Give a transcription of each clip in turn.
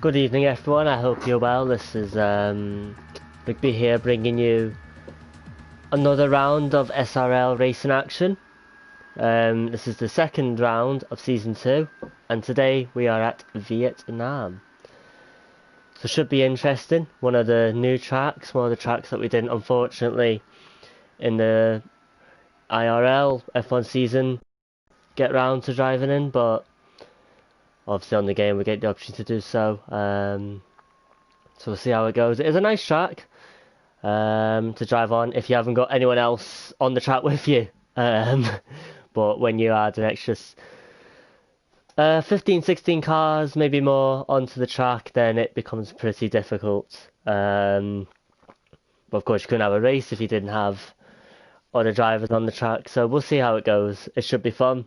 Good evening everyone, I hope you're well. This is Rigby here bringing you another round of SRL racing action. This is the second round of Season 2 and today we are at Vietnam. So should be interesting, one of the new tracks, one of the tracks that we didn't unfortunately in the IRL F1 season get round to driving in, but obviously on the game we get the opportunity to do so. So we'll see how it goes. It is a nice track to drive on if you haven't got anyone else on the track with you. But when you add an extra 15, 16 cars, maybe more, onto the track, then it becomes pretty difficult. But of course you couldn't have a race if you didn't have other drivers on the track. So we'll see how it goes. It should be fun.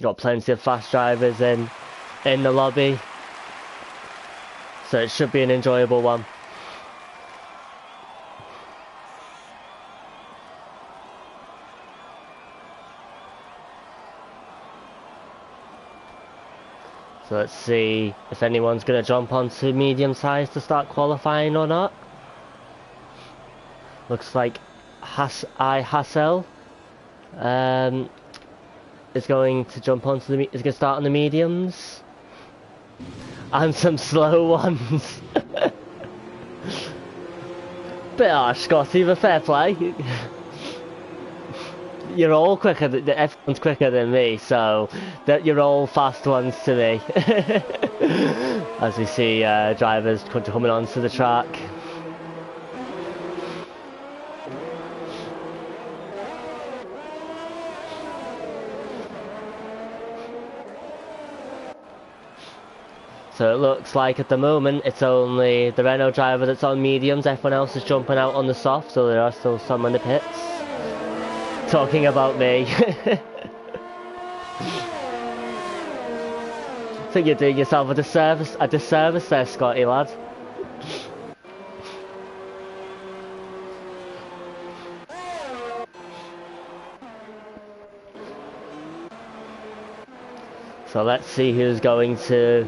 Got plenty of fast drivers in the lobby, so it should be an enjoyable one. So let's see if anyone's going to jump onto medium size to start qualifying or not. Looks like Hassel is going to jump onto is going to start on the mediums, and some slow ones. Bit harsh, Scotty, but fair play. You're all quicker. Everyone's quicker than me, so you're all fast ones to me. As we see drivers coming onto the track. So it looks like at the moment it's only the Renault driver that's on mediums, everyone else is jumping out on the soft, so there are still some in the pits. Talking about me. I think you're doing yourself a disservice there, Scotty lad. So let's see who's going to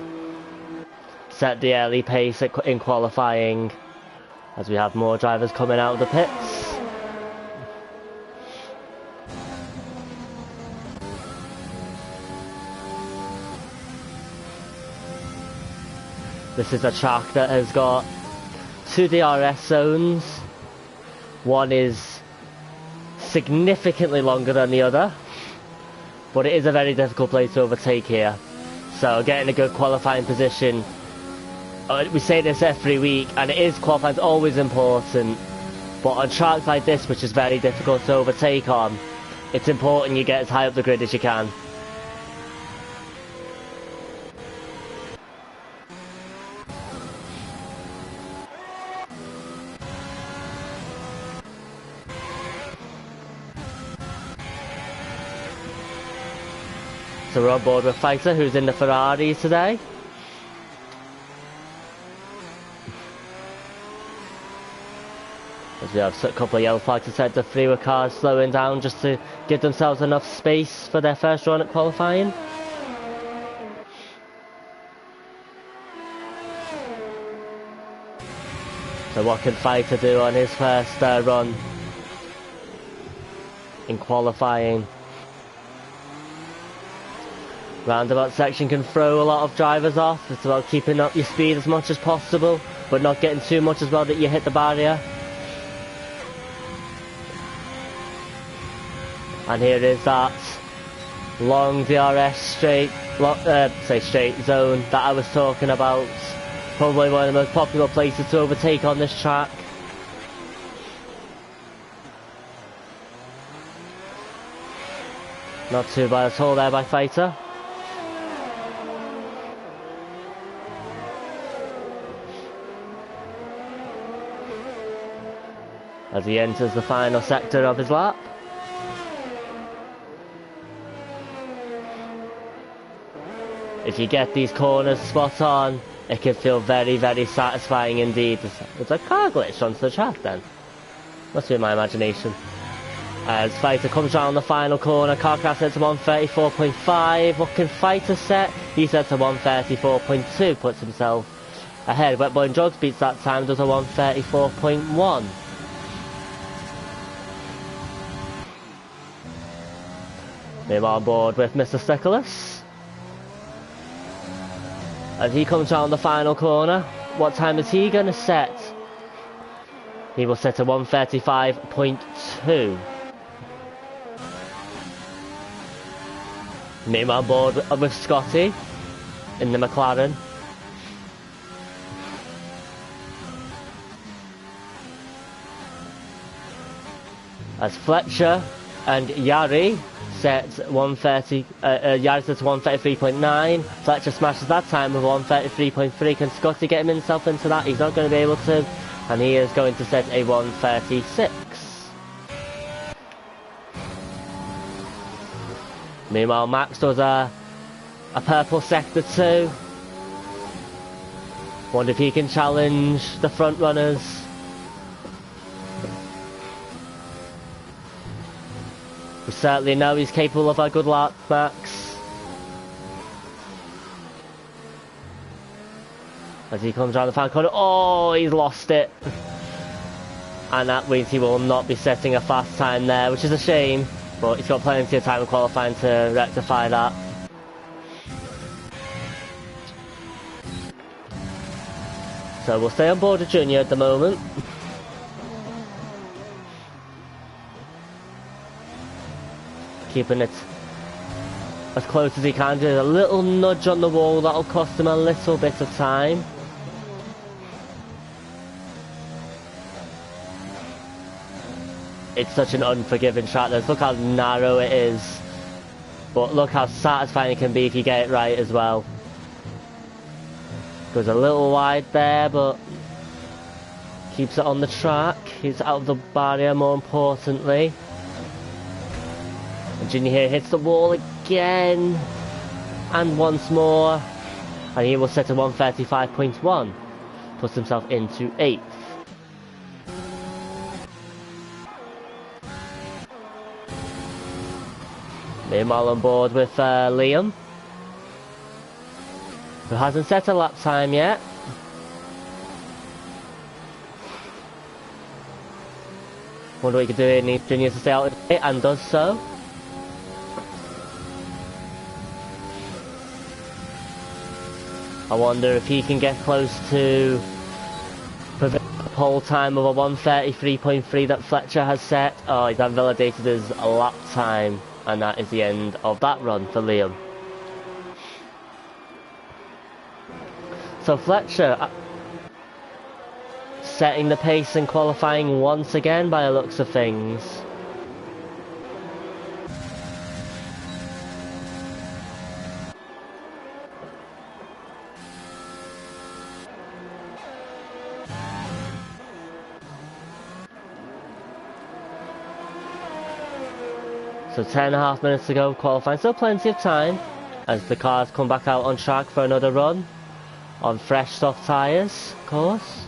set the early pace in qualifying as we have more drivers coming out of the pits. This is a track that has got 2 DRS zones. One is significantly longer than the other, but it is a very difficult place to overtake here. So getting a good qualifying position, we say this every week, and it is, qualifying is always important, but on tracks like this, which is very difficult to overtake on, it's important you get as high up the grid as you can. So we're on board with Fighter, who's in the Ferrari today. As we have a couple of yellow flags to set the freeway cars slowing down just to give themselves enough space for their first run at qualifying. So what can Fighter do on his first run in qualifying? Roundabout section can throw a lot of drivers off. It's about keeping up your speed as much as possible, but not getting too much as well that you hit the barrier. And here is that long DRS straight zone that I was talking about. Probably one of the most popular places to overtake on this track. Not too bad at all there by Fighter. As he enters the final sector of his lap. If you get these corners spot on, it can feel very, very satisfying indeed. There's a car glitch onto the track then. Must be my imagination. As Fighter comes around the final corner, Carcraft set to 134.5. What can Fighter set? He set to 134.2, puts himself ahead. Wetboy and Drugs beats that time, does a 134.1. Him on board with Mr. Stickles. As he comes around the final corner, what time is he going to set? He will set to 135.2. Him on board with Scotty in the McLaren. As Fletcher and Yari set 130, Yari sets 133.9. Fletcher smashes that time with 133.3. Can Scotty get himself into that? He's not going to be able to, and he is going to set a 136. Meanwhile, Max does a purple sector 2. Wonder if he can challenge the front runners. We certainly know he's capable of a good lap, Max. As he comes around the final corner, oh, he's lost it. And that means he will not be setting a fast time there, which is a shame. But he's got plenty of time in qualifying to rectify that. So we'll stay on board with Junior at the moment. Keeping it as close as he can. There's a little nudge on the wall that'll cost him a little bit of time. It's such an unforgiving track. Look how narrow it is. But look how satisfying it can be if you get it right as well. Goes a little wide there, but keeps it on the track. He's out of the barrier, more importantly. And Junior here hits the wall again. And once more. And he will set to 135.1. Puts himself into 8th. Meanwhile on board with Liam, who hasn't set a lap time yet. Wonder what he could do. He needs Junior to stay out of it, and does so. I wonder if he can get close to the pole time of a 133.3 that Fletcher has set. Oh, he's invalidated his lap time. And that is the end of that run for Liam. So Fletcher setting the pace and qualifying once again by the looks of things. So 10.5 minutes to go qualifying, still plenty of time as the cars come back out on track for another run on fresh soft tyres, of course.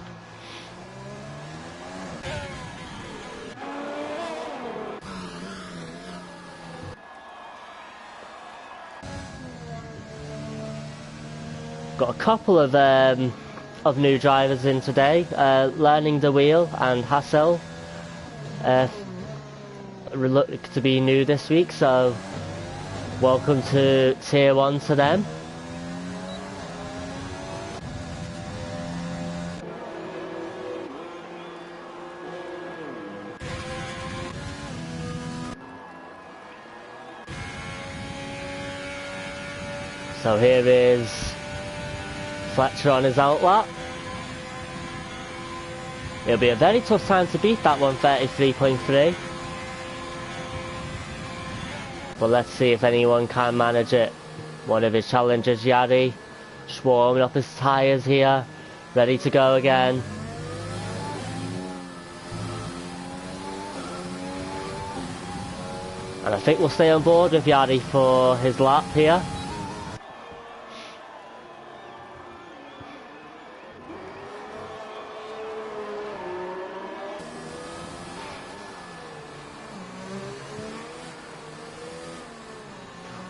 Got a couple of new drivers in today, learning the wheel and Hassel. Look to be new this week, so welcome to Tier 1 to them. So here is Fletcher on his outlap. It'll be a very tough time to beat that 133.3. But let's see if anyone can manage it. One of his challengers, Yari, just warming up his tyres here, ready to go again. And I think we'll stay on board with Yari for his lap here.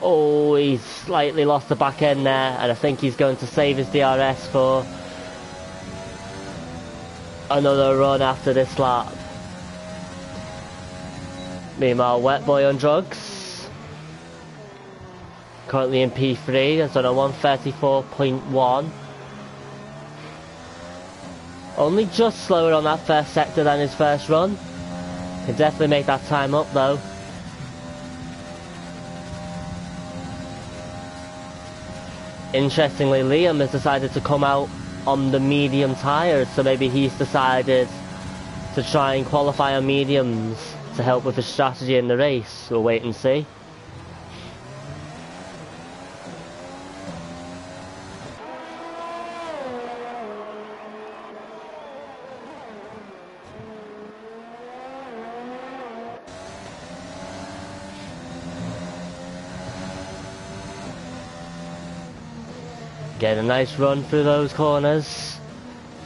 Oh, he's slightly lost the back end there, and I think he's going to save his DRS for another run after this lap. Meanwhile, Wet Boy on drugs, currently in P3, has done a 1:34.1. Only just slower on that first sector than his first run. Can definitely make that time up though. Interestingly, Liam has decided to come out on the medium tyres, so maybe he's decided to try and qualify on mediums to help with his strategy in the race. We'll wait and see. Getting a nice run through those corners,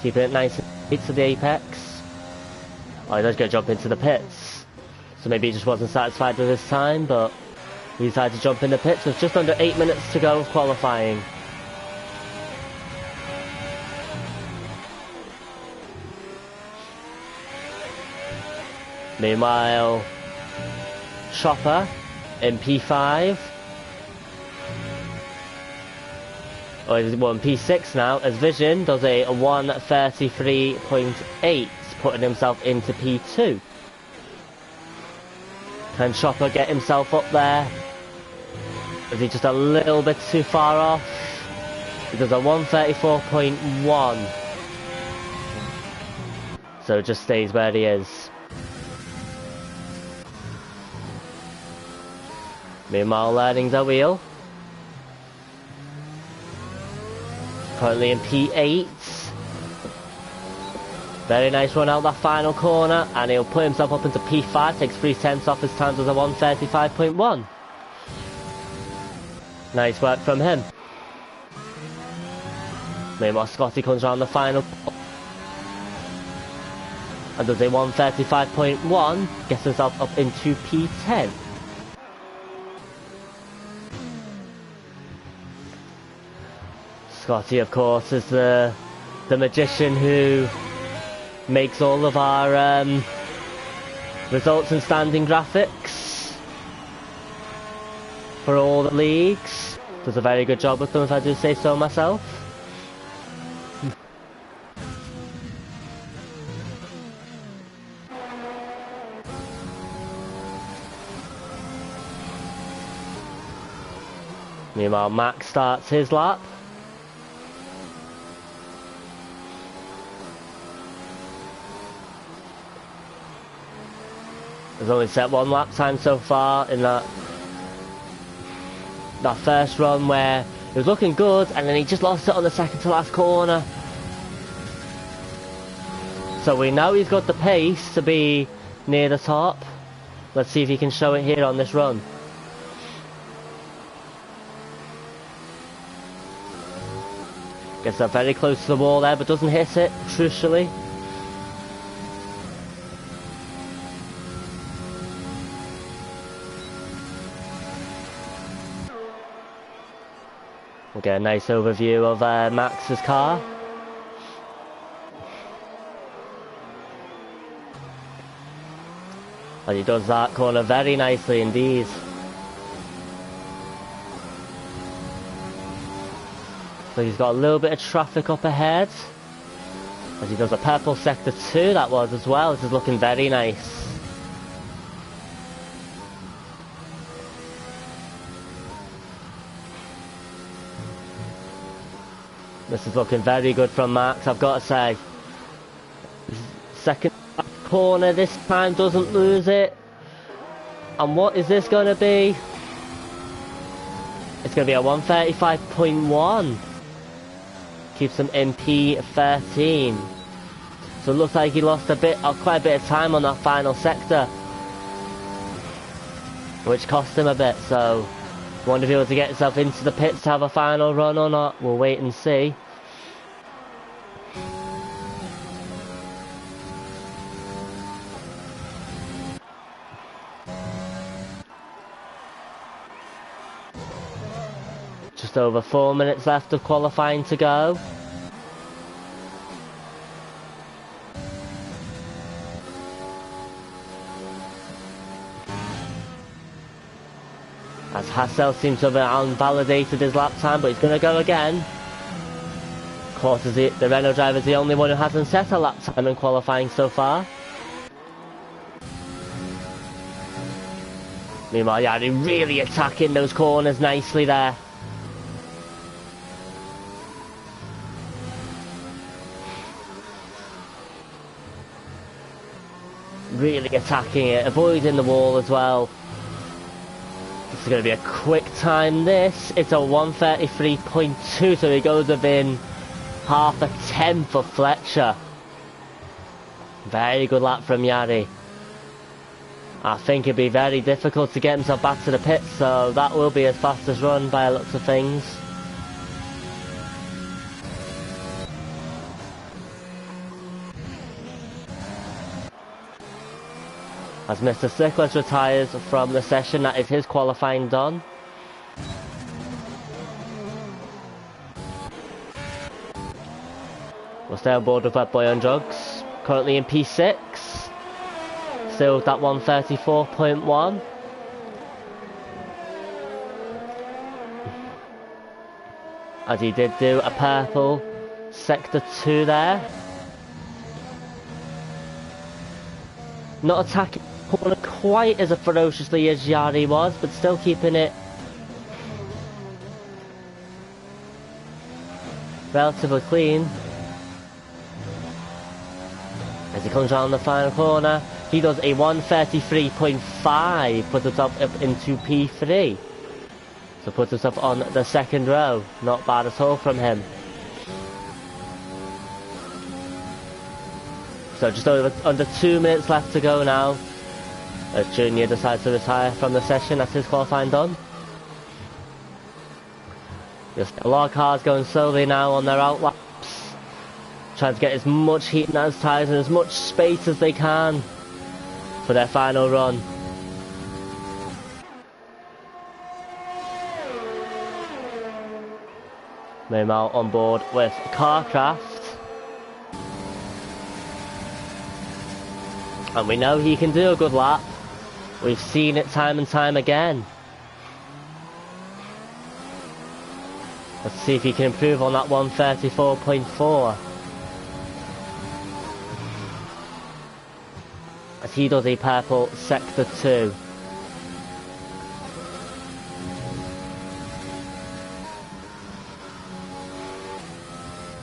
keeping it nice and tight to the apex. Oh, he does get a jump into the pits, so maybe he just wasn't satisfied with his time, but he decided to jump in the pits with just under 8 minutes to go of qualifying. Meanwhile, Chopper in P5. Or he's in P6 now, as Vision does a 1:33.8, putting himself into P2. Can Chopper get himself up there? Is he just a little bit too far off? He does a 1:34.1. So it just stays where he is. Meanwhile, learning the wheel. Currently in P8. Very nice run out that final corner, and he'll put himself up into P5, takes 3/10 off his time, does a 1:35.1. Nice work from him. Meanwhile, Scotty comes around the final and does a 1:35.1, gets himself up into P10. Scotty, of course, is the magician who makes all of our results and standing graphics for all the leagues. Does a very good job with them, if I do say so myself. Meanwhile, Max starts his lap. Has only set one lap time so far in that first run, where he was looking good and then he just lost it on the second to last corner. So we know he's got the pace to be near the top. Let's see if he can show it here on this run. Gets up very close to the wall there, but doesn't hit it, crucially. We'll get a nice overview of Max's car. And he does that corner very nicely indeed. So he's got a little bit of traffic up ahead. As he does a purple sector 2, that was as well. This is looking very nice. This is looking very good from Max, I've got to say. Second corner this time, doesn't lose it. And what is this going to be? It's going to be a 1:35.1. Keeps him in P13. So it looks like he lost quite a bit of time on that final sector, which cost him a bit. So wonder if he was to get himself into the pits to have a final run or not. We'll wait and see. Just over 4 minutes left of qualifying to go. As Hassel seems to have invalidated his lap time, but he's going to go again. Of course, the Renault driver is the only one who hasn't set a lap time in qualifying so far. Meanwhile, Yari really attacking those corners nicely there. Really attacking it, avoiding the wall as well. This is going to be a quick time this. It's a 1:33.2, so he goes within half a tenth of Fletcher. Very good lap from Yari. I think it'd be very difficult to get himself back to the pits, so that will be his fastest run by the looks of things. As Mr. Stickles retires from the session, that is his qualifying done. We'll stay on board with Wet Boy on Drugs, currently in P6. Still with that 1:34.1. As he did do a purple sector 2 there. Not attacking corner quite as ferociously as Yari was, but still keeping it relatively clean. As he comes around the final corner, he does a 1:33.5, puts himself up into P3. So puts himself on the second row. Not bad at all from him. So just under 2 minutes left to go now. As Junior decides to retire from the session, that's his qualifying done. Just a lot of cars going slowly now on their out laps. Trying to get as much heat in those tyres and as much space as they can for their final run. Meanwhile on board with Carcraft. And we know he can do a good lap. We've seen it time and time again. Let's see if he can improve on that 1:34.4. As he does a purple sector 2.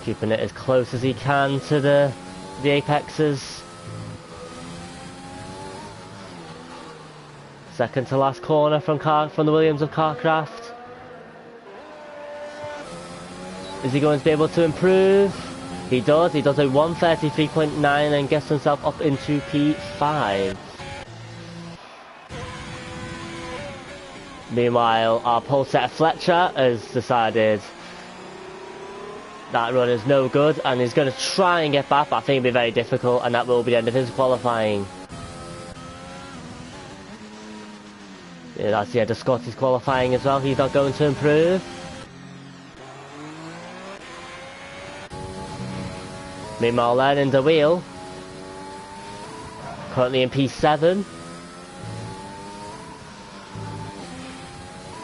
Keeping it as close as he can to the apexes. Second to last corner from the Williams of Carcraft. Is he going to be able to improve? He does a 1:33.9 and gets himself up into P5. Meanwhile, our pole setter Fletcher has decided that run is no good and he's going to try and get back, but I think it'll be very difficult, and that will be the end of his qualifying. Yeah, that's the end of Scotty's qualifying as well. He's not going to improve. Meanwhile, learning the wheel. Currently in P7.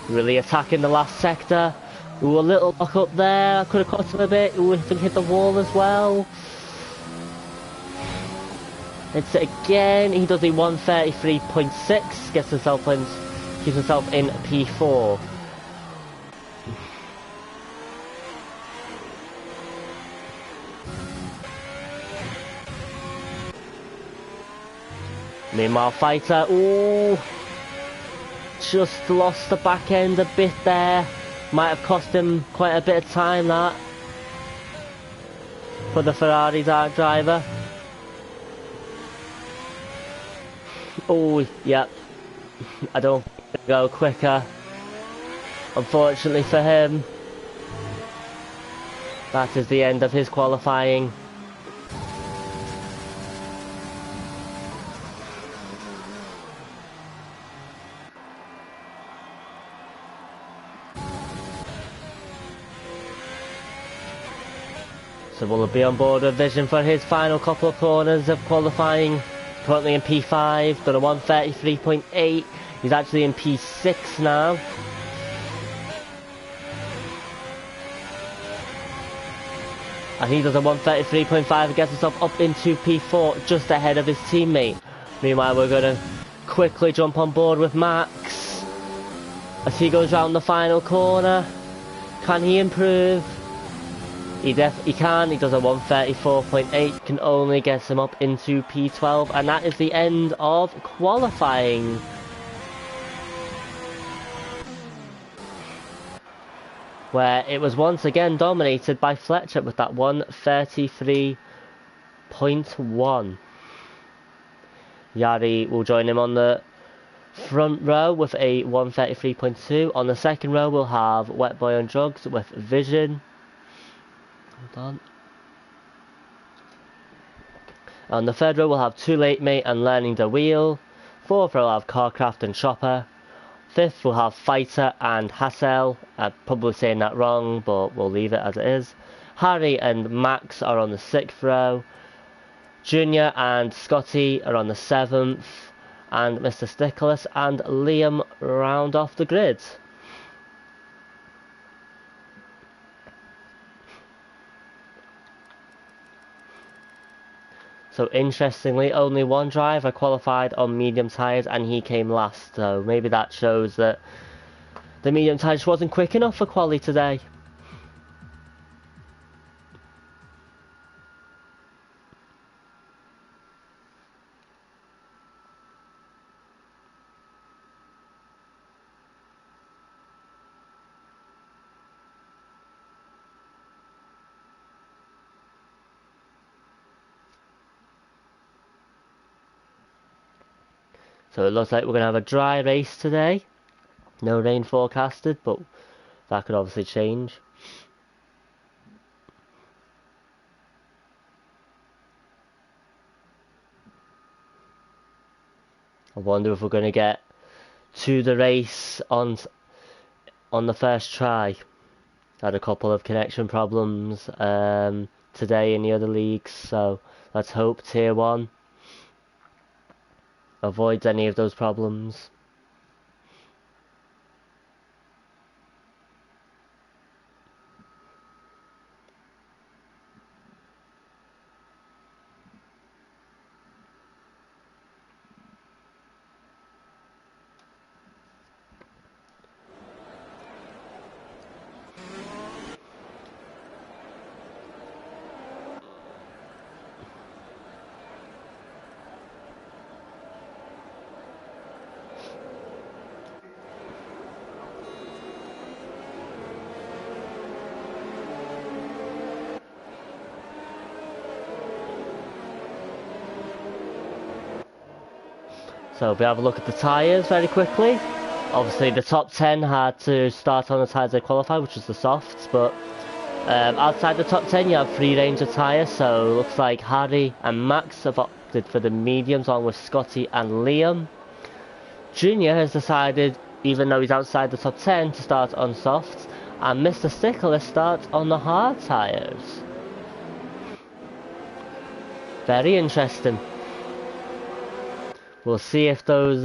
Really attacking the last sector. Ooh, a little lock up there. I could have caught him a bit. Ooh, I think hit the wall as well. It's it again. He does a 1:33.6. Gets himself in. Keeps himself in P4. Meanwhile, Fighter, ooh, just lost the back end a bit there. Might have cost him quite a bit of time, that, for the Ferrari driver. Oh, yep. I don't go quicker, unfortunately for him. That is the end of his qualifying. So will be on board with Vision for his final couple of corners of qualifying. Currently in P5, done a 133.8. He's actually in P6 now. And he does a 133.5 and gets himself up into P4, just ahead of his teammate. Meanwhile, we're going to quickly jump on board with Max as he goes round the final corner. Can he improve? He can. He does a 134.8, can only get him up into P12, and that is the end of qualifying. Where it was once again dominated by Fletcher with that 133.1. Yari will join him on the front row with a 133.2. On the second row we'll have Wet Boy on Drugs with Vision. Hold on. On the third row we'll have Too Late Mate and Learning the Wheel. Fourth row we'll have Carcraft and Chopper. Fifth we'll have Fighter and Hassel. I'm probably saying that wrong, but we'll leave it as it is. Harry and Max are on the sixth row. Junior and Scotty are on the seventh. And Mr. Stickless and Liam round off the grid. So interestingly, only one driver qualified on medium tyres and he came last. So maybe that shows that the medium tyre just wasn't quick enough for quali today. So it looks like we're going to have a dry race today. No rain forecasted, but that could obviously change. I wonder if we're going to get to the race on the first try. Had a couple of connection problems today in the other leagues, so let's hope Tier 1 avoids any of those problems. So if we have a look at the tyres very quickly. Obviously the top 10 had to start on the tyres they qualified, which was the softs, but outside the top 10 you have free range of tyres, so it looks like Harry and Max have opted for the mediums on with Scotty and Liam. Junior has decided, even though he's outside the top 10, to start on softs, and Mr. Stickless starts on the hard tyres. Very interesting. We'll see if those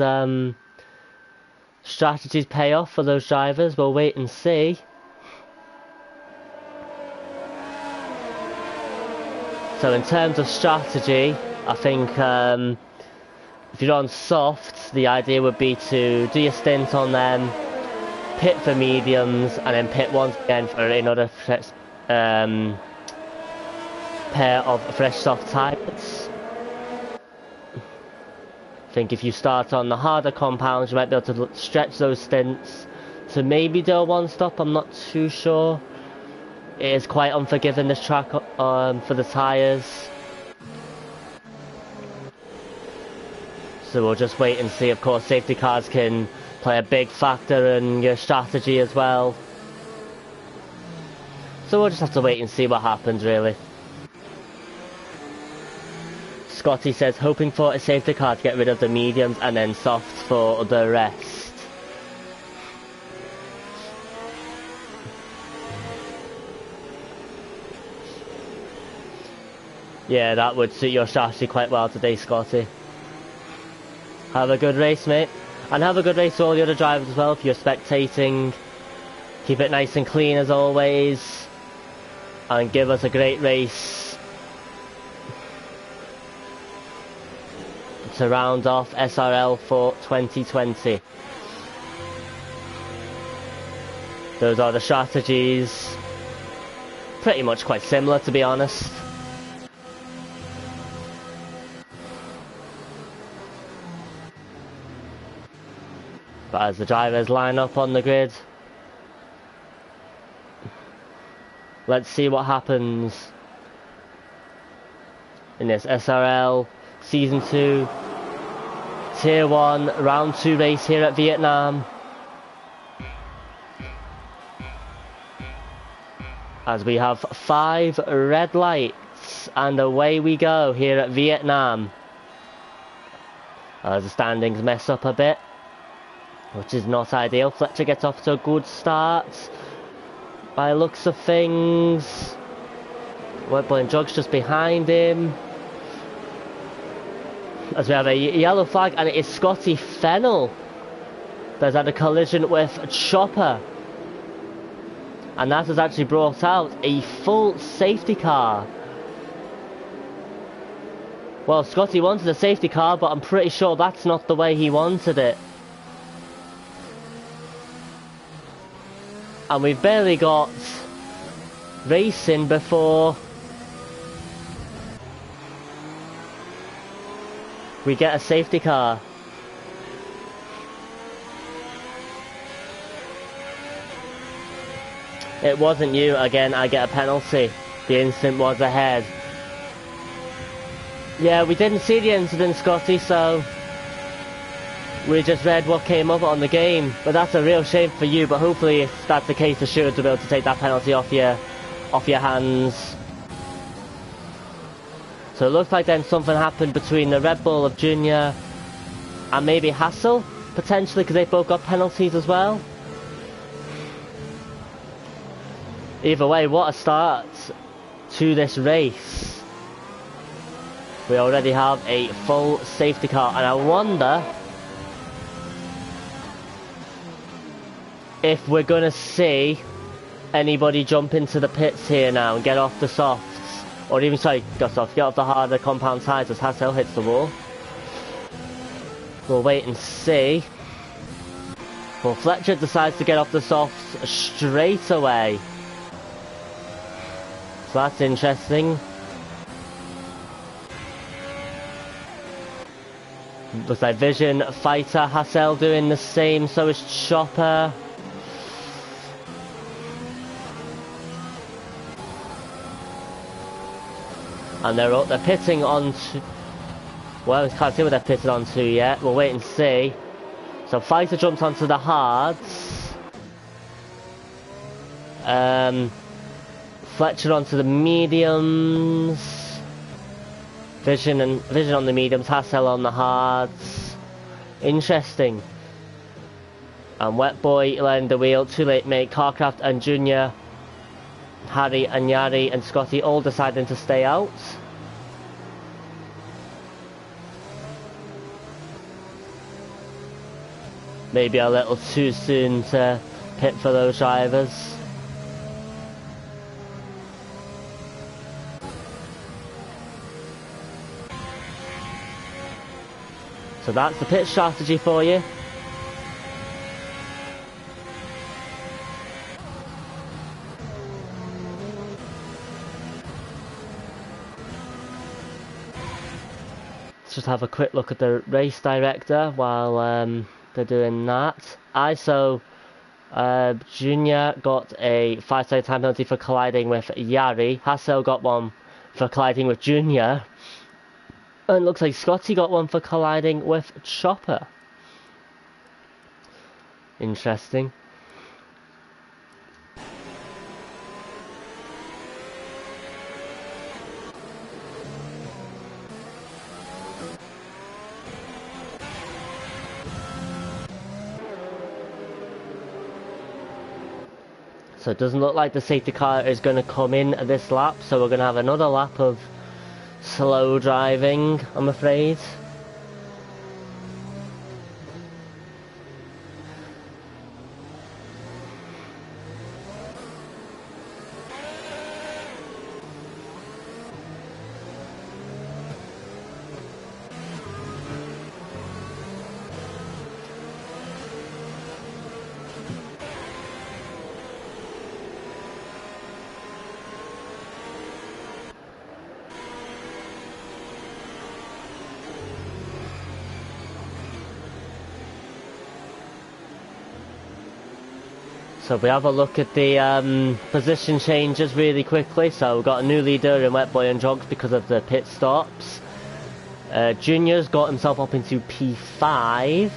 strategies pay off for those drivers. We'll wait and see. So in terms of strategy, I think if you're on softs, the idea would be to do your stint on them, pit for mediums, and then pit once again for another pair of fresh soft tyres. I think if you start on the harder compounds, you might be able to stretch those stints to maybe do a one stop. I'm not too sure. It is quite unforgiving, this track, for the tyres. So we'll just wait and see. Of course, safety cars can play a big factor in your strategy as well. So we'll just have to wait and see what happens, really. Scotty says, hoping for a safety car to get rid of the mediums and then softs for the rest. Yeah, that would suit your strategy quite well today, Scotty. Have a good race, mate. And have a good race to all the other drivers as well if you're spectating. Keep it nice and clean as always. And give us a great race to round off SRL for 2020. Those are the strategies. Pretty much quite similar, to be honest. But as the drivers line up on the grid, let's see what happens in this SRL Season 2 Tier 1 Round 2 race here at Vietnam. As we have 5 red lights and away we go here at Vietnam. As the standings mess up a bit, which is not ideal. Fletcher gets off to a good start by looks of things. White Boy and Jug's just behind him. As we have a yellow flag, and it is Scotty Fennell that's had a collision with Chopper. And that has actually brought out a full safety car. Well, Scotty wanted a safety car, but I'm pretty sure that's not the way he wanted it. And we've barely got racing before we get a safety car. It wasn't you. Again, I get a penalty. The incident was ahead. Yeah, we didn't see the incident, Scotty, so we just read what came up on the game. But that's a real shame for you, but hopefully if that's the case, the shooter will be able to take that penalty off your hands. So it looks like then something happened between the Red Bull of Junior and maybe Hassel, potentially, because they both got penalties as well. Either way, what a start to this race. We already have a full safety car, and I wonder if we're going to see anybody jump into the pits here now and get off the softs. Or even, sorry, get off the harder compound tyres as Hassel hits the wall. We'll wait and see. Well, Fletcher decides to get off the softs straight away. So that's interesting. Looks like Vision, Fighter, Hassel doing the same, so is Chopper. And they're pitting onto... Well, we can't see what they're pitted onto yet. We'll wait and see. So Fighter jumps onto the hards. Fletcher onto the mediums. Vision on the mediums, Hassel on the hards. Interesting. And Wet Boy letting the wheel. Too Late Mate, Carcraft and Junior, Harry and Yari and Scotty all deciding to stay out. Maybe a little too soon to pit for those drivers. So that's the pit strategy for you. Let's just have a quick look at the race director while they're doing that. ISO Junior got a 5-second time penalty for colliding with Yari. Hassel got one for colliding with Junior. And it looks like Scotty got one for colliding with Chopper. Interesting. So it doesn't look like the safety car is going to come in this lap, so we're going to have another lap of slow driving, I'm afraid. So we have a look at the position changes really quickly. So we've got a new leader in Wet Boy and Jogs because of the pit stops. Junior's got himself up into P5.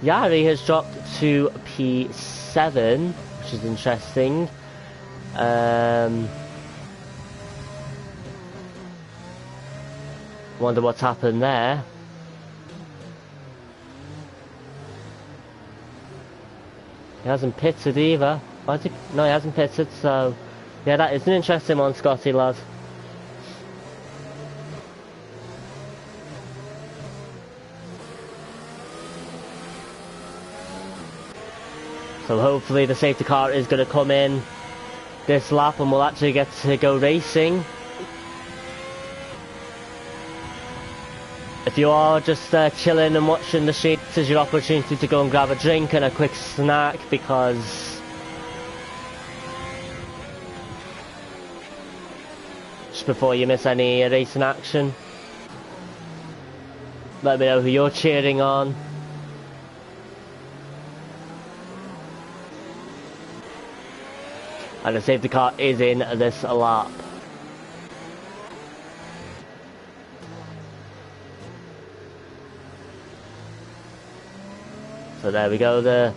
Yari has dropped to P7, which is interesting. Wonder what's happened there. He hasn't pitted either. No, he hasn't pitted, so... Yeah, that is an interesting one, Scotty, lad. So hopefully the safety car is going to come in this lap and we'll actually get to go racing. If you are just chilling and watching the street, this is your opportunity to go and grab a drink and a quick snack, because just before you miss any racing action. Let me know who you're cheering on. And the safety car is in this lap. So there we go, the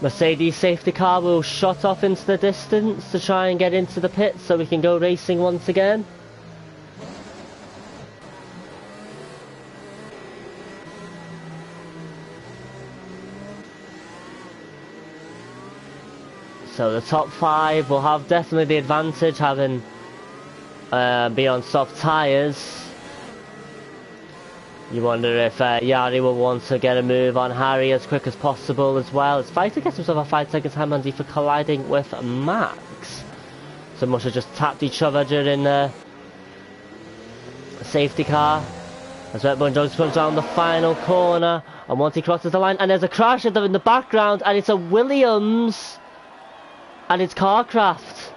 Mercedes safety car will shot off into the distance to try and get into the pit so we can go racing once again. So the top 5 will have definitely the advantage, having be on soft tyres. You wonder if Yari will want to get a move on Harry as quick as possible as well. As Fighter gets himself a 5-second time penalty for colliding with Max. So must have just tapped each other during the safety car. As Red Bull Jones comes down the final corner, and once he crosses the line, and there's a crash in the background, and it's a Williams, and it's Carcraft.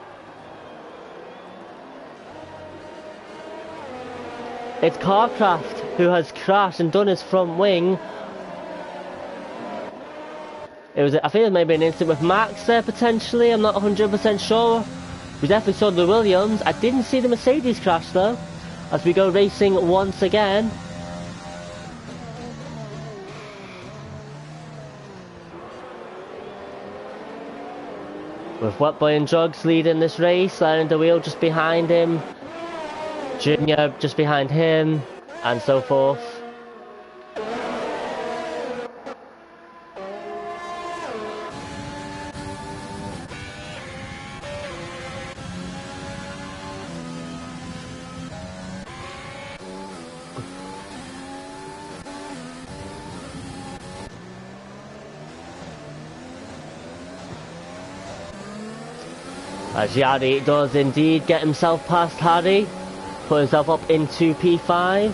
It's Carcraft who has crashed and done his front wing. I think it may be an incident with Max there potentially, I'm not 100% sure. We definitely saw the Williams. I didn't see the Mercedes crash though, as we go racing once again. With Wet Boy and Drugs leading this race, learning the wheel just behind him. Junior just behind him, and so forth. As Yari does indeed get himself past Harry, put himself up into P5.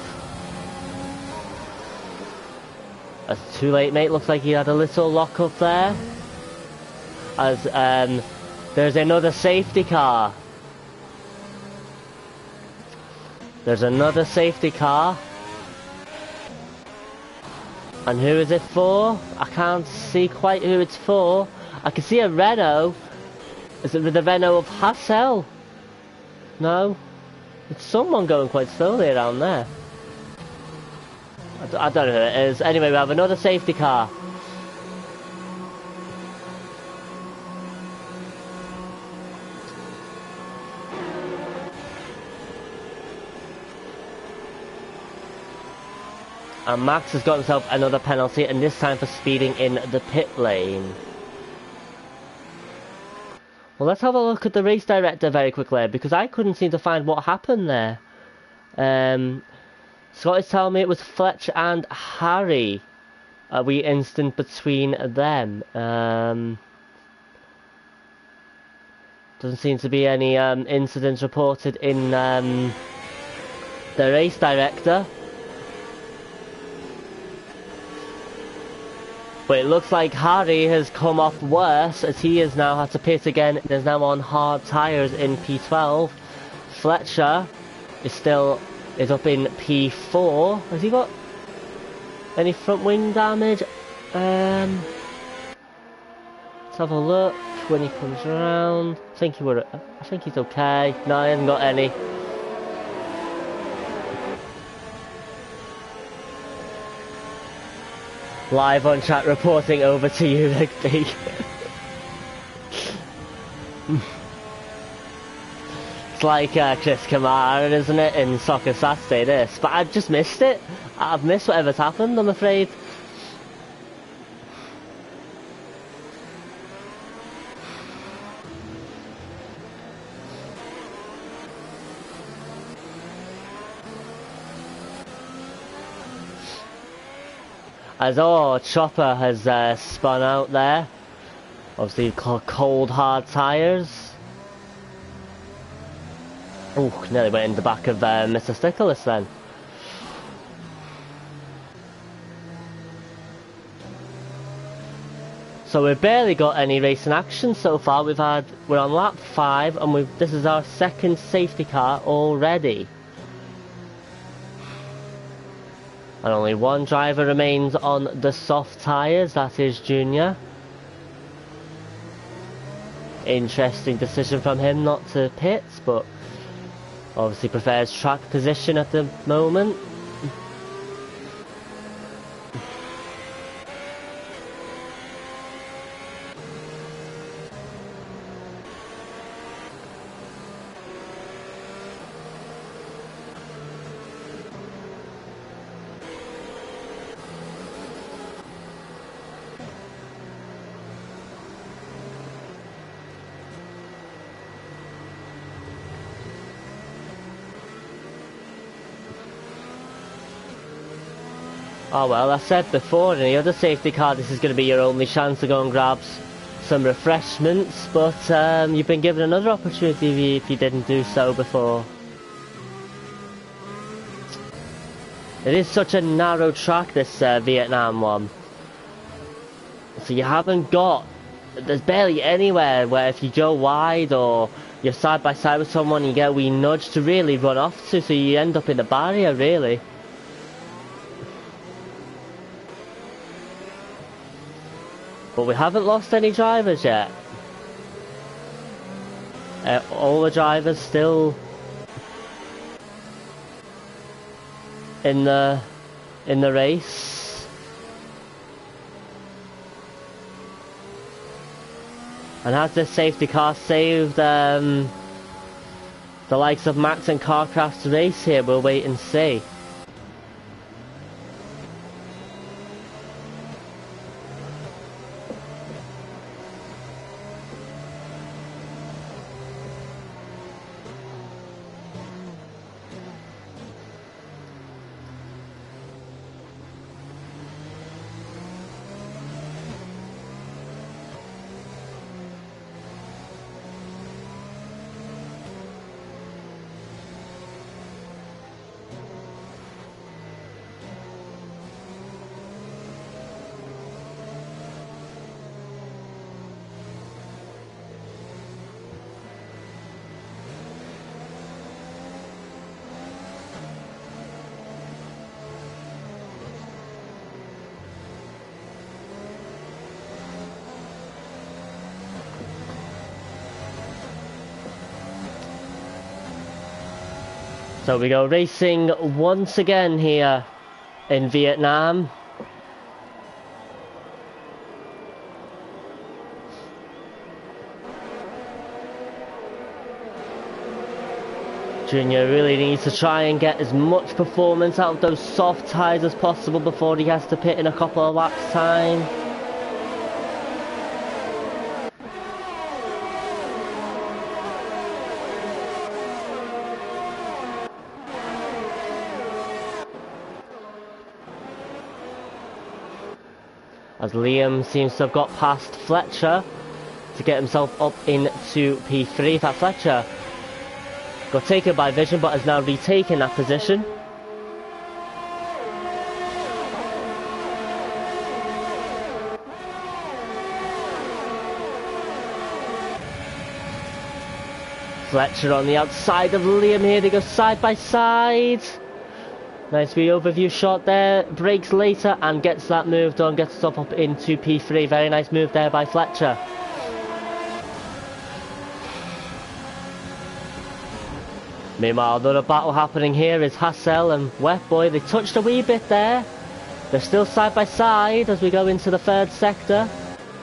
That's too late, mate. Looks like he had a little lock up there. As there's another safety car. There's another safety car. And who is it for? I can't see quite who it's for. I can see a Renault. Is it the Renault of Hassel? No. It's someone going quite slowly around there. I don't know who it is. Anyway, we have another safety car. And Max has got himself another penalty, and this time for speeding in the pit lane. Well, let's have a look at the race director very quickly, because I couldn't seem to find what happened there. Scott is telling me it was Fletcher and Harry. We instant between them. Doesn't seem to be any incidents reported in the race director. But it looks like Harry has come off worse as he has now had to pit again and is now on hard tyres in P12. Fletcher is up in P4. Has he got any front wing damage? Let's have a look when he comes around. I think he's okay. No, he hasn't got any. Live on chat reporting over to you, Rigby. It's like Chris Kamara, isn't it, in Soccer Saturday, this. But I've just missed it. I've missed whatever's happened, I'm afraid. As Chopper has spun out there. Obviously cold hard tyres. Oh, nearly went in the back of Mr. Stickless then. So we've barely got any racing action so far. We're on lap 5 and this is our second safety car already. And only one driver remains on the soft tyres, that is Junior. Interesting decision from him not to pit, but obviously prefers track position at the moment. Oh well, I said before in the other safety car this is going to be your only chance to go and grab some refreshments, but you've been given another opportunity if you didn't do so before. It is such a narrow track, this Vietnam one. So you haven't got... There's barely anywhere where if you go wide or you're side by side with someone you get a wee nudge to really run off to, so you end up in the barrier really. But we haven't lost any drivers yet. All the drivers still in the race. And has this safety car saved the likes of Max and Carcraft's race here? We'll wait and see. So we go racing once again here in Vietnam. Junior really needs to try and get as much performance out of those soft tyres as possible before he has to pit in a couple of laps' time. as Liam seems to have got past Fletcher to get himself up into P3. That Fletcher got taken by Vision but has now retaken that position. Fletcher on the outside of Liam here, they go side by side. Nice wee overview shot there, breaks later and gets that move done, gets himself up into P3. Very nice move there by Fletcher. Meanwhile, another battle happening here is Hassel and Wetboy. They touched a wee bit there. They're still side by side as we go into the third sector.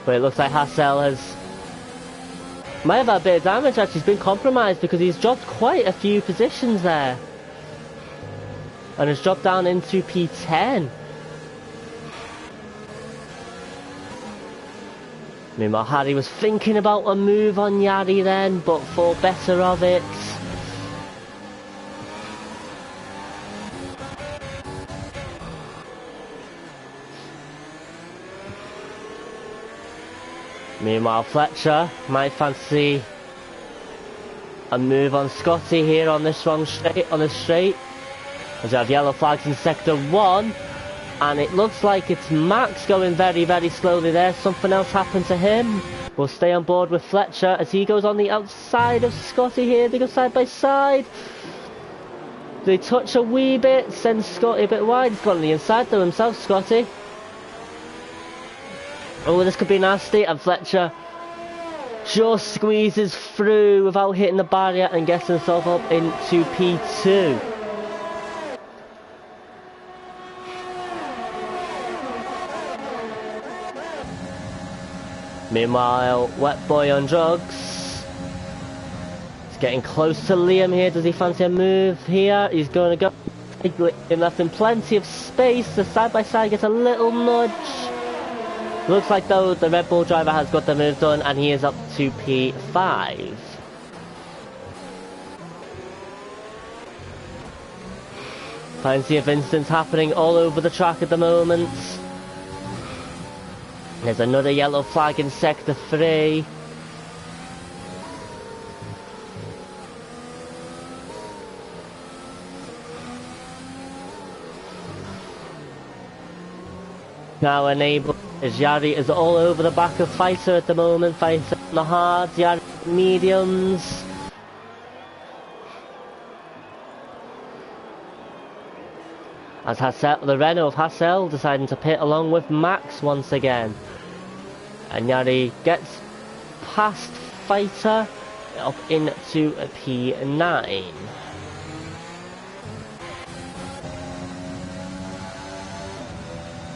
But it looks like Hassel might have had a bit of damage actually. He's been compromised because he's dropped quite a few positions there. And has dropped down into P10. Meanwhile, Harry was thinking about a move on Yari then, but thought better of it. Meanwhile, Fletcher might fancy a move on Scotty here on this straight. As we have yellow flags in sector 1, and it looks like it's Max going very, very slowly there. Something else happened to him. We'll stay on board with Fletcher as he goes on the outside of Scotty here. They go side by side. They touch a wee bit, send Scotty a bit wide. He's got on the inside though himself, Scotty. Oh, this could be nasty, and Fletcher just squeezes through without hitting the barrier and gets himself up into P2. Meanwhile, Wetboy on drugs. He's getting close to Liam here. Does he fancy a move here? He's going to go. Liam left him plenty of space. The side by side gets a little nudge. Looks like though the Red Bull driver has got the move done and he is up to P5. Plenty of incidents happening all over the track at the moment. There's another yellow flag in sector 3. Now enabled as Yari is all over the back of Fighter at the moment. Fighter on the hards, Yari mediums. As Hassel, the Renault of Hassel deciding to pit along with Max once again. And Yari gets past Fighter up into a P9.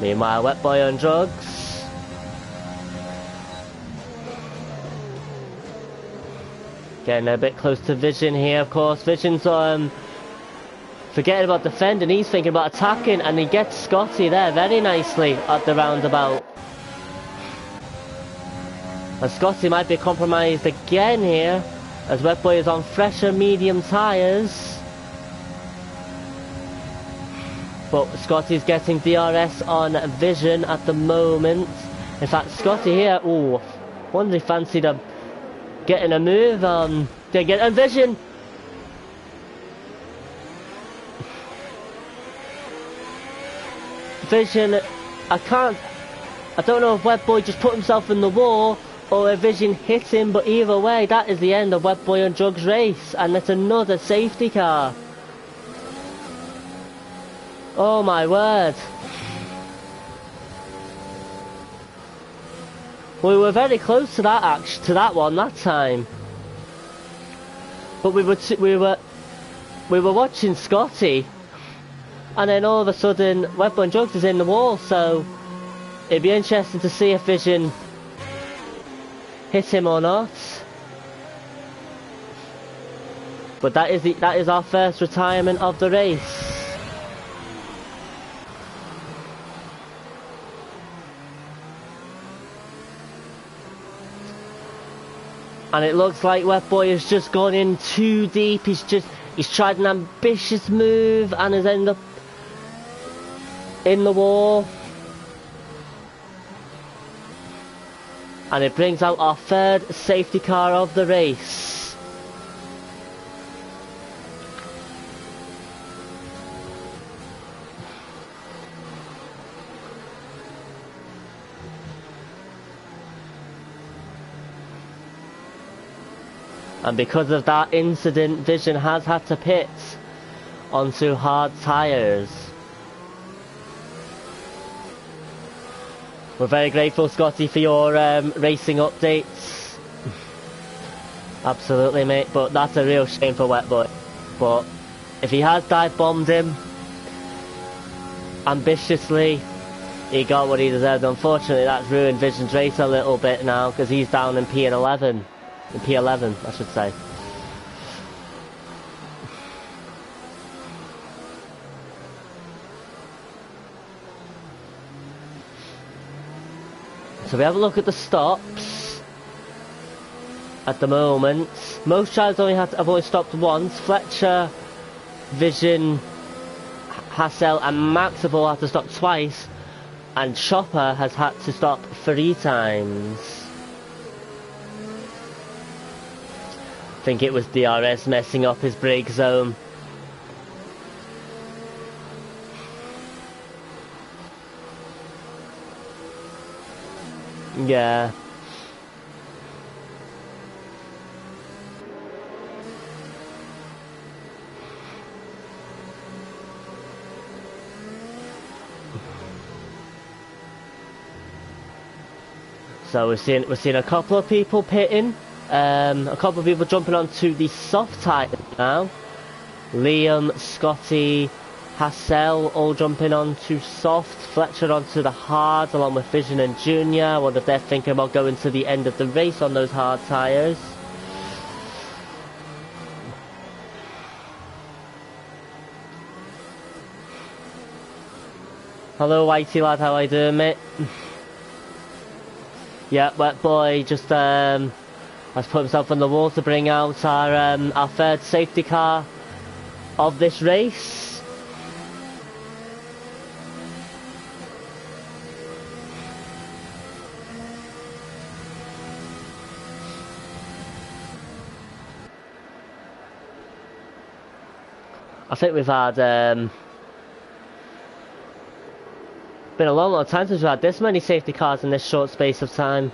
Meanwhile, Wetboy on drugs. Getting a bit close to Vision here, of course. Vision's forgetting about defending, he's thinking about attacking, and he gets Scotty there very nicely at the roundabout. And Scotty might be compromised again here, as Wetboy is on fresher medium tyres. But Scotty's getting DRS on Vision at the moment. In fact, Scotty here, ooh, wonder if he fancied getting a move on. And Vision! Vision, I don't know if Wetboy just put himself in the wall or if Vision hit him, but either way, that is the end of Wetboy on drugs race, and it's another safety car. Oh my word. We were very close to that one that time. But we were watching Scotty, and then all of a sudden Wetboy and Drugs is in the wall, so it'd be interesting to see if Vision hit him or not. But that is our first retirement of the race. And it looks like Wetboy has just gone in too deep. He's tried an ambitious move and has ended up in the wall. And it brings out our third safety car of the race. And because of that incident, Vision has had to pit onto hard tyres. We're very grateful, Scotty, for your racing updates. Absolutely, mate, but that's a real shame for Wetboy. But if he has dive bombed him ambitiously, he got what he deserved. Unfortunately, that's ruined Vision's race a little bit now, because he's down in P11. In P11, I should say. So we have a look at the stops. At the moment, most drivers have only stopped once. Fletcher, Vision, Hassel and Max have all had to stop twice. And Chopper has had to stop 3 times. I think it was DRS messing up his brake zone. Yeah. So we're seeing a couple of people pitting, a couple of people jumping onto the soft tyre now. Liam, Scotty, Hassel all jumping onto soft, Fletcher onto the hard along with Vision and Junior. I wonder if they're thinking about going to the end of the race on those hard tyres. Hello Whitey lad, how are you doing, mate? Yeah, Wetboy just has put himself on the wall to bring out our third safety car of this race. I think we've had been a long time since we've had this many safety cars in this short space of time.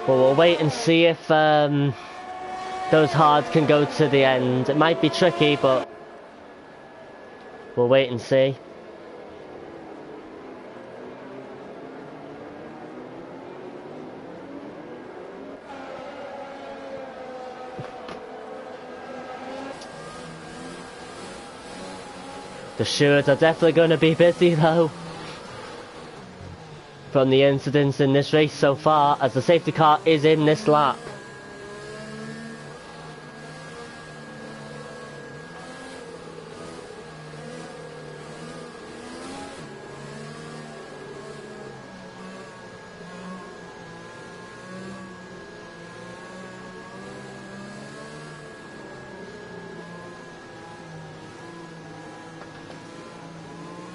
But we'll wait and see if those hards can go to the end. It might be tricky, but we'll wait and see. The stewards are definitely going to be busy though, from the incidents in this race so far, as the safety car is in this lap.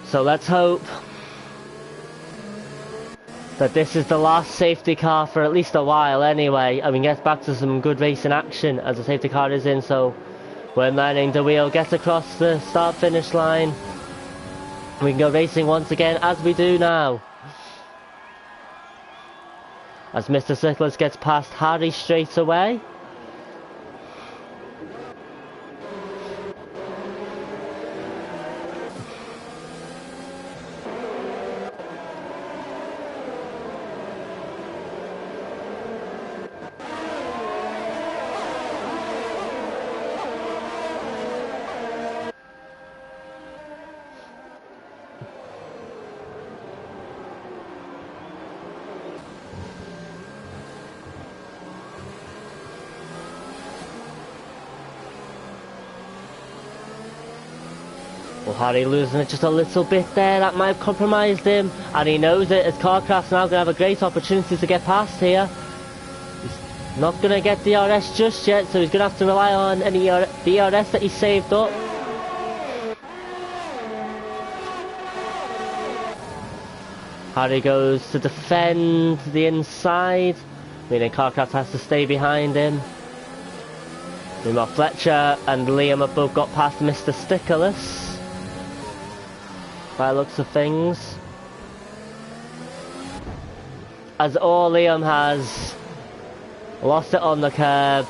So let's hope that this is the last safety car for at least a while anyway, and we get back to some good racing action as the safety car is in. So when learning the wheel gets across the start finish line, we can go racing once again as we do now. As Mr. Cyclist gets past Harry straight away. Harry losing it just a little bit there. That might have compromised him, and he knows it, as Carcraft's now going to have a great opportunity to get past here. He's not going to get DRS just yet, so he's going to have to rely on any DRS that he saved up. Harry goes to defend the inside, meaning Carcraft has to stay behind him. Meanwhile, Fletcher and Liam have both got past Mr. Stickerless, by the looks of things. As all Liam has lost it on the curb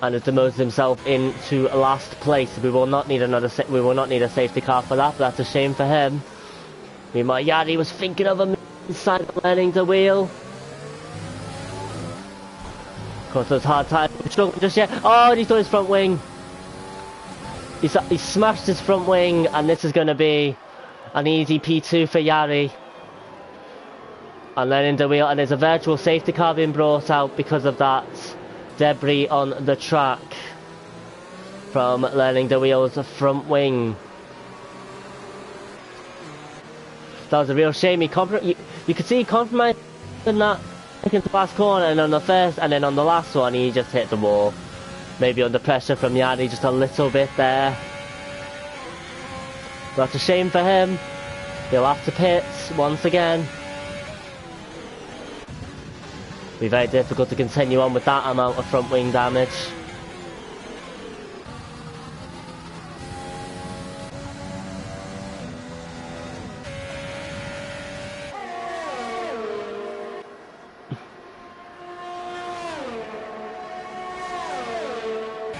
and has demoted himself into last place. We will not need a safety car for that, but that's a shame for him. Meanwhile, Yari was thinking of a inside learning to wheel. Of course, it's hard time. He's struggling just yet. Oh, and he's done his front wing. He's smashed his front wing, and this is going to be an easy P2 for Yari. And learning to wheel, and there's a virtual safety car being brought out because of that debris on the track from learning the wheel's front wing. That was a real shame. You could see he compromised in that into the last corner, and on the first, and then on the last one he just hit the wall. Maybe under pressure from Yadi just a little bit there. But that's a shame for him. He'll have to pit once again. It'll be very difficult to continue on with that amount of front wing damage.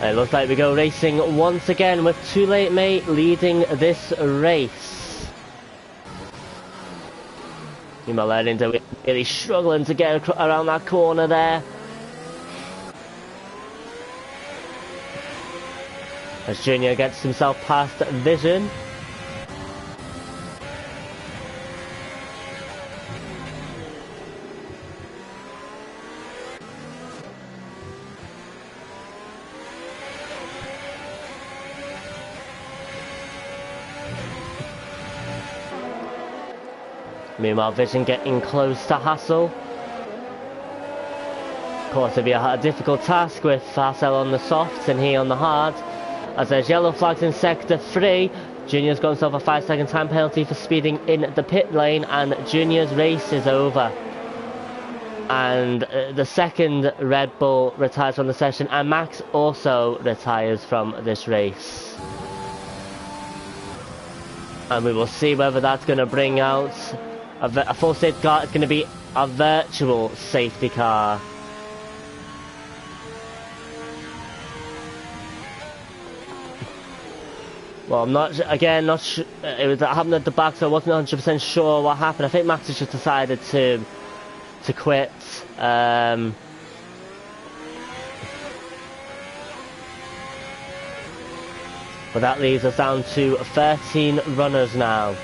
It looks like we go racing once again with Too Late Mate leading this race. Meanwhile, really struggling to get around that corner there. As Junior gets himself past Vision. Meanwhile, Vision getting close to Hassel. Of course, it'll be a difficult task with Hassel on the softs and he on the hard. As there's yellow flags in sector 3, Junior's got himself a 5-second time penalty for speeding in the pit lane, and Junior's race is over. And the second Red Bull retires from the session, and Max also retires from this race. And we will see whether that's going to bring out a full safety car. It's going to be a virtual safety car. Well, I'm not sure. It was happened at the back, so I wasn't 100% sure what happened. I think Max has just decided to quit. But that leaves us down to 13 runners now.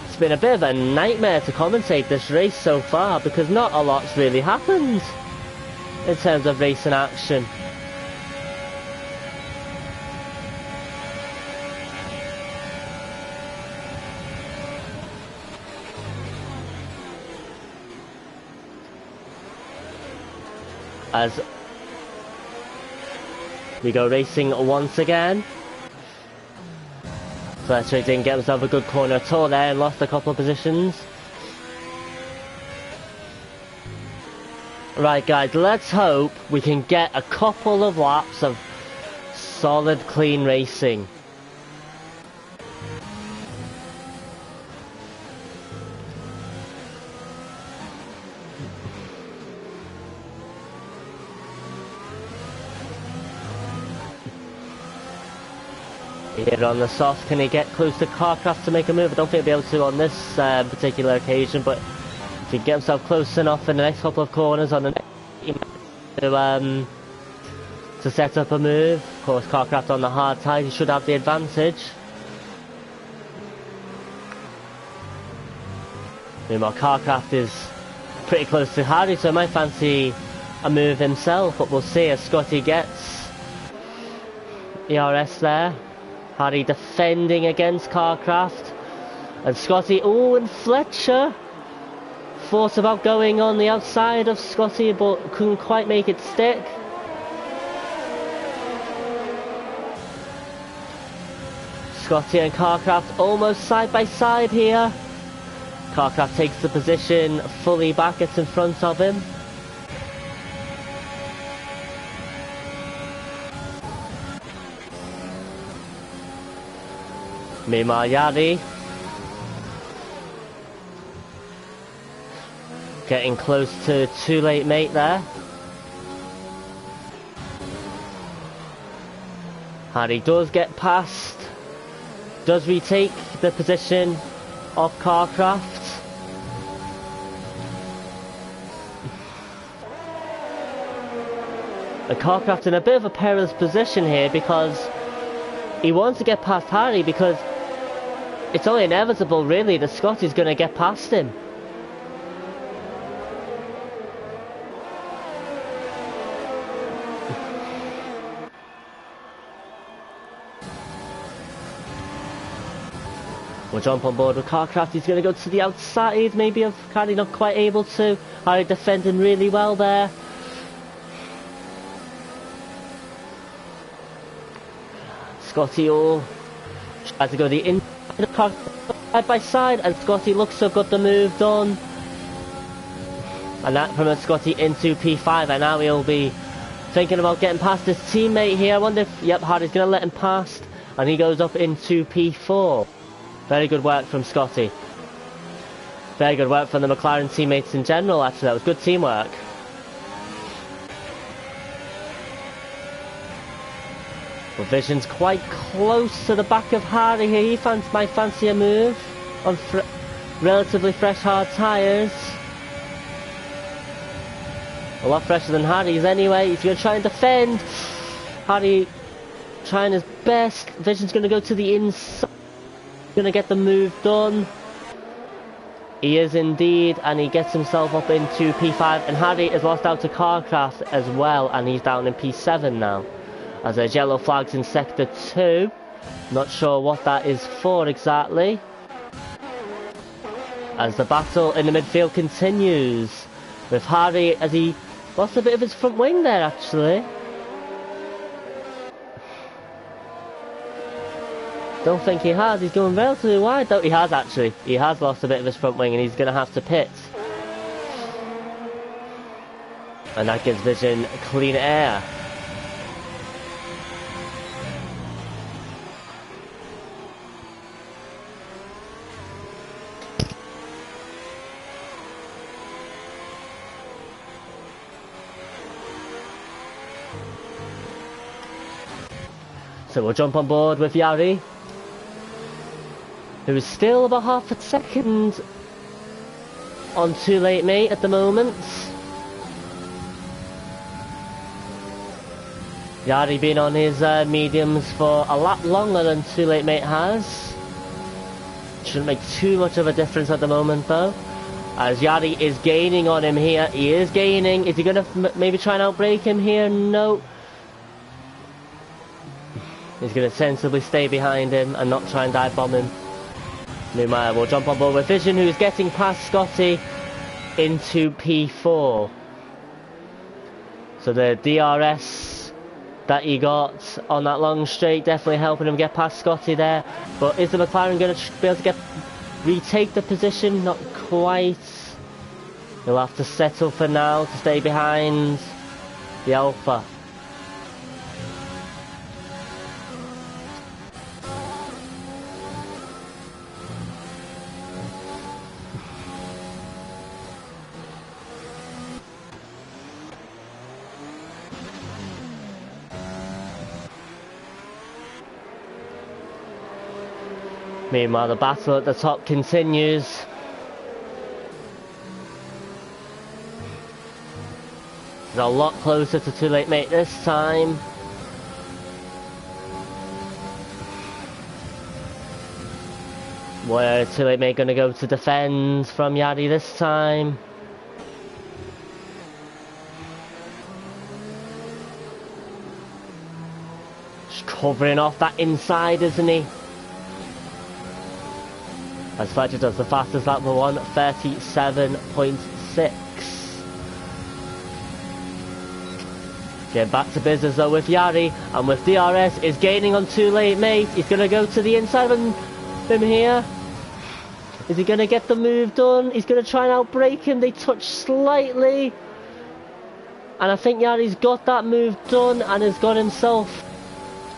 It's been a bit of a nightmare to commentate this race so far because not a lot's really happened in terms of racing action. As we go racing once again. Fletcher didn't get himself a good corner at all there and lost a couple of positions. Right guys, let's hope we can get a couple of laps of solid clean racing. Here on the soft, can he get close to Carcraft to make a move? I don't think he'll be able to on this particular occasion, but if he can get himself close enough in the next couple of corners on the next to set up a move. Of course, Carcraft on the hard side, he should have the advantage. Meanwhile, Carcraft is pretty close to Harry, so I might fancy a move himself, but we'll see as Scotty gets ERS there. Harry defending against Carcraft. And Scotty, oh, and Fletcher thought about going on the outside of Scotty, but couldn't quite make it stick. Scotty and Carcraft almost side by side here. Carcraft takes the position fully back, gets in front of him. Meanwhile, Yadi getting close to Too Late Mate there. Harry does get past, does retake the position of Carcraft. And Carcraft in a bit of a perilous position here because he wants to get past Harry because it's only inevitable really that Scotty's going to get past him. We'll jump on board with Carcraft. He's going to go to the outside maybe of Harry, not quite able to. Harry defending really well there. Scotty tries to go the inside of Carcraft side by side, and Scotty looks to have got the move done. And that promotes Scotty into P5, and now he'll be thinking about getting past his teammate here. I wonder if, yep, Hardy's going to let him past, and he goes up into P4. Very good work from Scotty. Very good work from the McLaren teammates in general, actually. That was good teamwork. Well, Vision's quite close to the back of Hardy here. He might fancy a move on relatively fresh hard tyres. A lot fresher than Hardy's anyway. He's going to try and defend. Hardy trying his best. Vision's going to go to the inside. Going to get the move done. He is indeed, and he gets himself up into P5. And Hardy is lost out to Carcraft as well, and he's down in P7 now. As there's yellow flags in Sector 2. Not sure what that is for exactly. As the battle in the midfield continues. With Hardy as he lost a bit of his front wing there actually. Don't think he has. He's going relatively wide though. He has actually. He has lost a bit of his front wing and he's going to have to pit. And that gives Vision clean air. So we'll jump on board with Yari, who is still about half a second on Too Late Mate at the moment. Yari been on his mediums for a lot longer than Too Late Mate has. Shouldn't make too much of a difference at the moment though. As Yari is gaining on him here. He is gaining. Is he going to maybe try and outbrake him here? No. He's going to sensibly stay behind him and not try and dive bomb him. Meanwhile, we'll jump on board with Vision, who's getting past Scotty into P4. So the DRS that he got on that long straight definitely helping him get past Scotty there. But is the McLaren going to be able to retake the position? Not quite. He'll have to settle for now to stay behind the Alpha. Meanwhile, the battle at the top continues. He's a lot closer to Too Late Mate this time. Where Too Late Mate going to go to defend from Yadi this time. covering off that inside, isn't he? As Fletcher does the fastest lap for 1:37.6. Getting back to business though with Yari, and with DRS is gaining on Too Late Mate. He's going to go to the inside of him here. Is he going to get the move done? He's going to try and outbrake him. They touch slightly. And I think Yari's got that move done and has got himself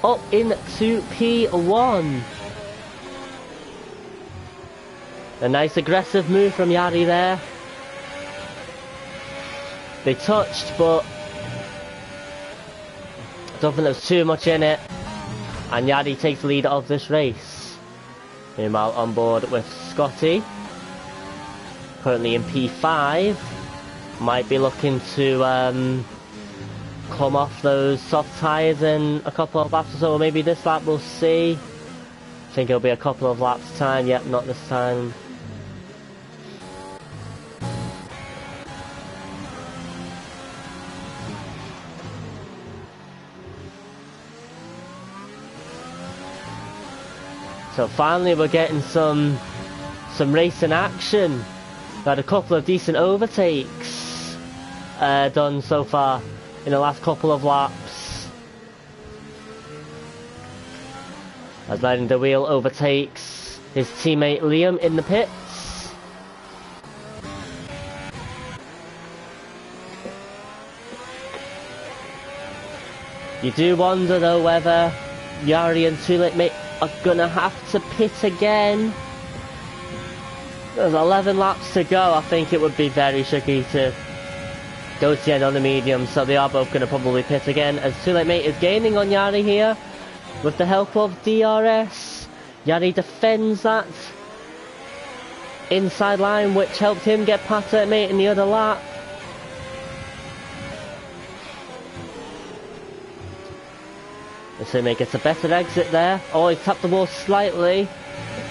up into P1. A nice aggressive move from Yari there. They touched, but I don't think there was too much in it. And Yari takes the lead of this race. Meanwhile, on board with Scotty, currently in P5, might be looking to come off those soft tyres in a couple of laps or so, or maybe this lap, we'll see. I think it'll be a couple of laps time. Yep, not this time. So finally we're getting some racing action. We had a couple of decent overtakes done so far in the last couple of laps. As Lighting the Wheel overtakes his teammate Liam in the pits. You do wonder though whether Yari and Too Late Mate are gonna have to pit again. There's 11 laps to go. I think it would be very tricky to go to the end on the medium, so they are both gonna probably pit again, as Too Late Mate is gaining on Yari here with the help of DRS. Yari defends that inside line, which helped him get past Too Late Mate in the other lap. So he gets a better exit there. Oh, he tapped the wall slightly.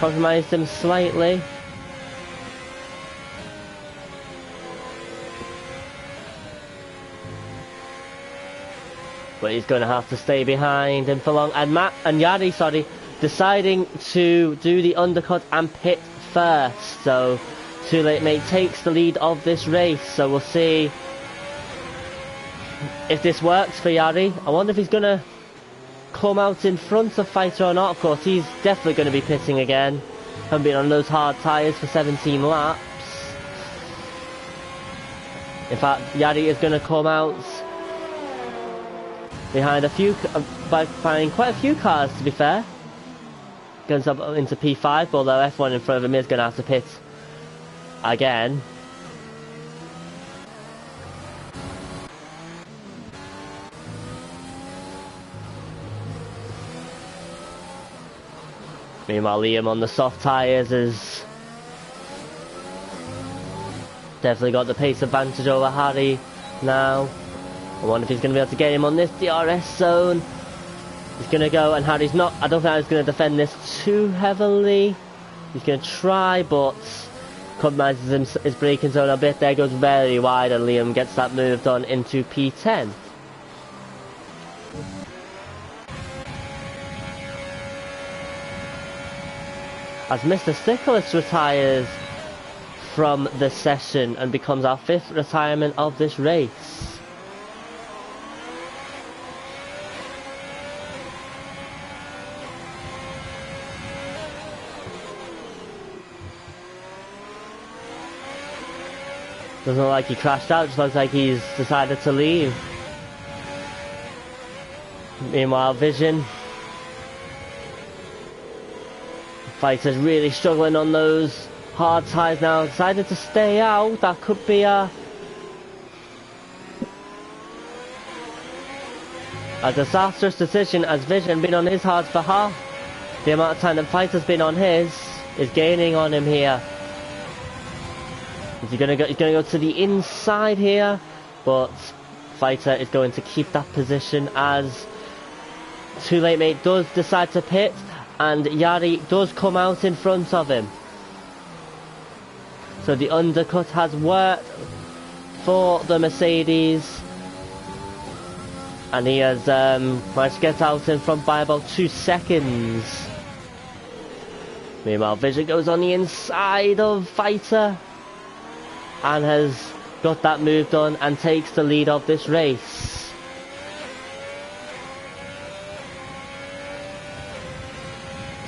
Compromised him slightly. But he's going to have to stay behind him for long. And Yari, deciding to do the undercut and pit first. So Too Late Mate takes the lead of this race. So we'll see if this works for Yari. I wonder if he's going to come out in front of Fighter or not. Of course, he's definitely going to be pitting again. Haven't been on those hard tyres for 17 laps. In fact, Yari is going to come out behind behind quite a few cars, to be fair. Goes up into P5, although F1 in front of him is going to have to pit again. Meanwhile, Liam on the soft tyres has definitely got the pace advantage over Harry now. I wonder if he's going to be able to get him on this DRS zone. He's going to go, and Harry's not. I don't think Harry's going to defend this too heavily. He's going to try, but compromises his braking zone a bit. There goes very wide, and Liam gets that moved on into P10. As Mr. Stickles retires from the session and becomes our 5th retirement of this race. Doesn't look like he crashed out, just looks like he's decided to leave. Meanwhile, Vision. Fighter's really struggling on those hard tyres now. Decided to stay out. That could be a disastrous decision, as Vision been on his hard for half the amount of time that Fighter's been on his. Is gaining on him here. Is he gonna go? He's gonna go to the inside here, but Fighter is going to keep that position as Too Late Mate does decide to pit. And Yari does come out in front of him. So the undercut has worked for the Mercedes. And he has managed to get out in front by about 2 seconds. Meanwhile, Vision goes on the inside of Fighter and has got that move done and takes the lead of this race.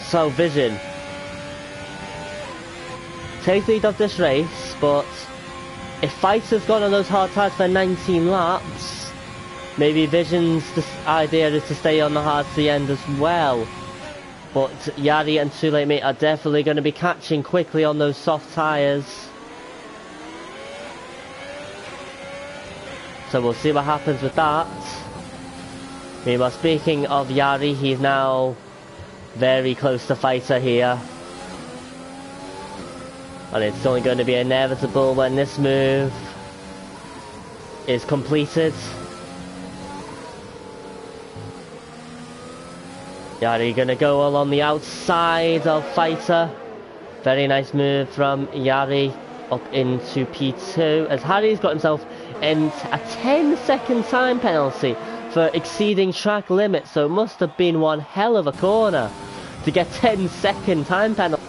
So Vision takes the lead of this race, but if Fighter's gone on those hard tyres for 19 laps, maybe Vision's idea is to stay on the hard to the end as well. But Yari and Too Late Mate are definitely going to be catching quickly on those soft tyres. So we'll see what happens with that. Meanwhile, speaking of Yari, he's now very close to Fighter here. And it's only going to be inevitable when this move is completed. Yari going to go along the outside of Fighter. Very nice move from Yari up into P2 as Harry's got himself in a 10-second time penalty for exceeding track limits, so it must have been one hell of a corner to get 10-second time penalty.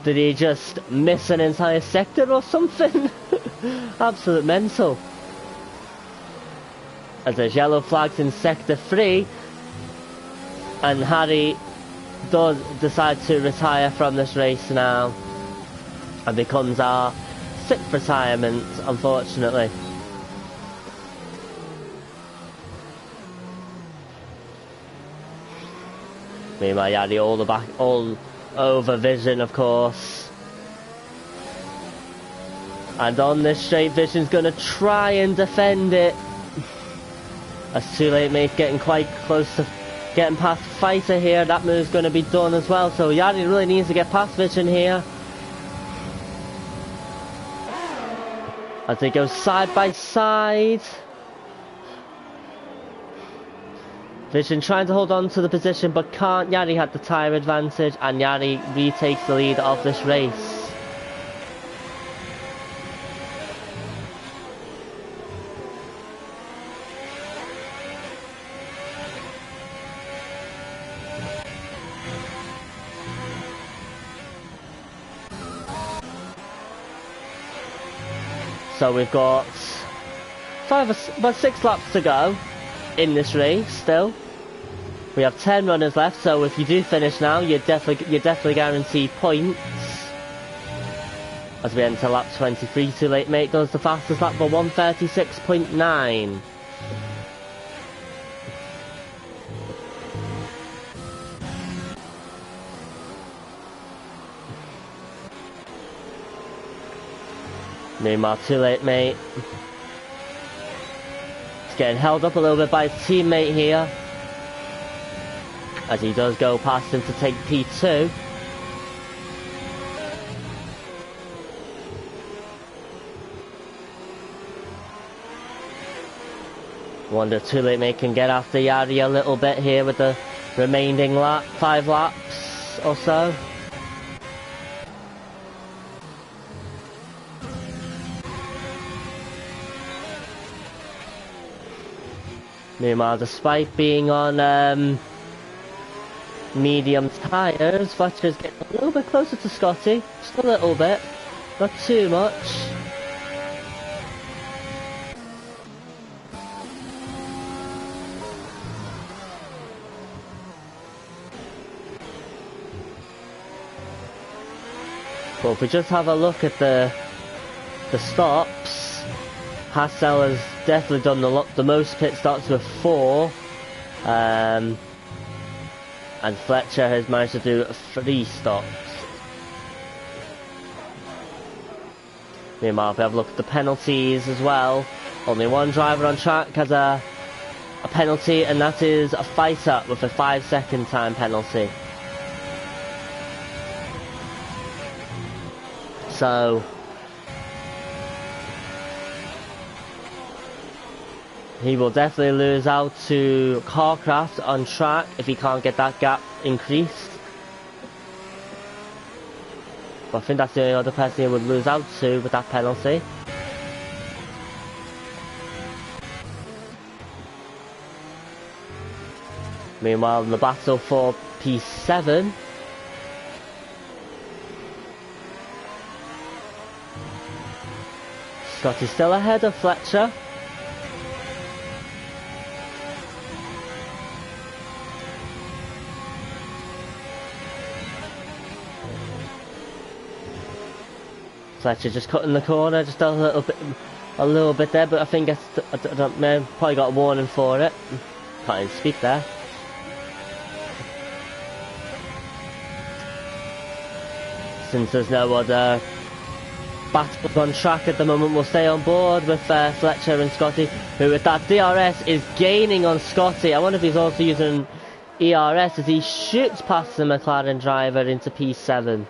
Did he just miss an entire sector or something? Absolute mental. As there's yellow flags in sector 3, and Harry does decide to retire from this race now, and becomes our 6th retirement, unfortunately. Meanwhile, Yari all over Vision, of course. And on this straight, Vision's going to try and defend it. As Too Late Mate's getting quite close to getting past Fighter here. That move's going to be done as well. So Yari really needs to get past Vision here. As they go side by side. Vision trying to hold on to the position but can't. Yari had the tyre advantage and Yari retakes the lead of this race. So we've got about 6 laps to go in this race still. We have 10 runners left, so if you do finish now, you're definitely guaranteed points. As we enter lap 23, Too Late Mate does the fastest lap for 1:36.9. Meanwhile, Too Late Mate is getting held up a little bit by his teammate here, as he does go past him to take P2. Wonder if Too Late Mate can get after Yari a little bit here with the remaining 5 laps or so. Meanwhile, despite being on medium tyres, Fletcher's getting a little bit closer to Scotty, just a little bit, not too much. But if we just have a look at the stops, Hassel has definitely done the most pit stops with 4. And Fletcher has managed to do 3 stops. Meanwhile, if we have a look at the penalties as well, only one driver on track has a penalty, and that is a Fighter with a 5-second time penalty. So he will definitely lose out to Carcraft on track if he can't get that gap increased. But I think that's the only other person he would lose out to with that penalty. Meanwhile, in the battle for P7, Scotty's still ahead of Fletcher. Fletcher just cutting the corner, just a little bit there, but I think I don't know, probably got a warning for it. Can't even speak there. Since there's no other battles on track at the moment, we'll stay on board with Fletcher and Scotty, who with that DRS is gaining on Scotty. I wonder if he's also using ERS as he shoots past the McLaren driver into P7.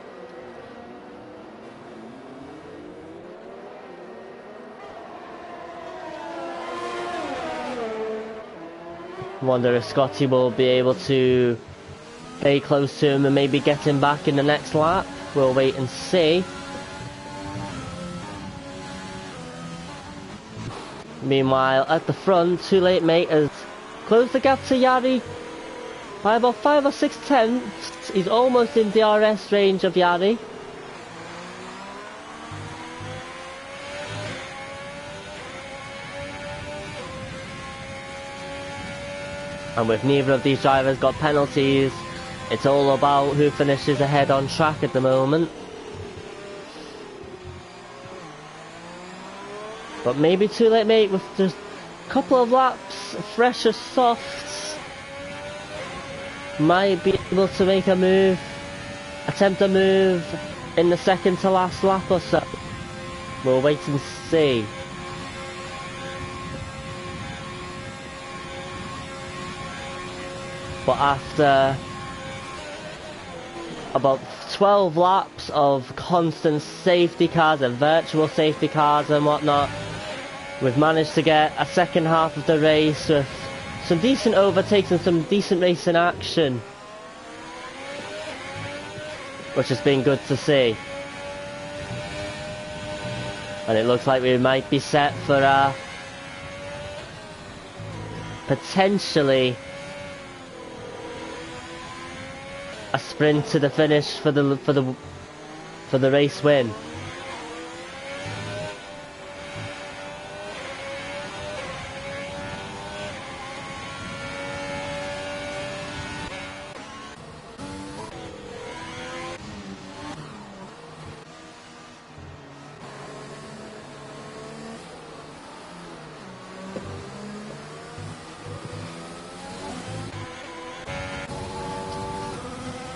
Wonder if Scotty will be able to stay close to him and maybe get him back in the next lap. We'll wait and see. Meanwhile, at the front, Too Late Mate has closed the gap to Yari by about 5 or 6 tenths. He's almost in DRS range of Yari. And with neither of these drivers got penalties, it's all about who finishes ahead on track at the moment. But maybe Too Late Mate with just a couple of laps, fresh as softs, might be able to make a move, attempt a move in the second to last lap or so. We'll wait and see. But after about 12 laps of constant safety cars and virtual safety cars and whatnot, we've managed to get a second half of the race with some decent overtakes and some decent racing action, which has been good to see. And it looks like we might be set for a potentially a sprint to the finish for the race win.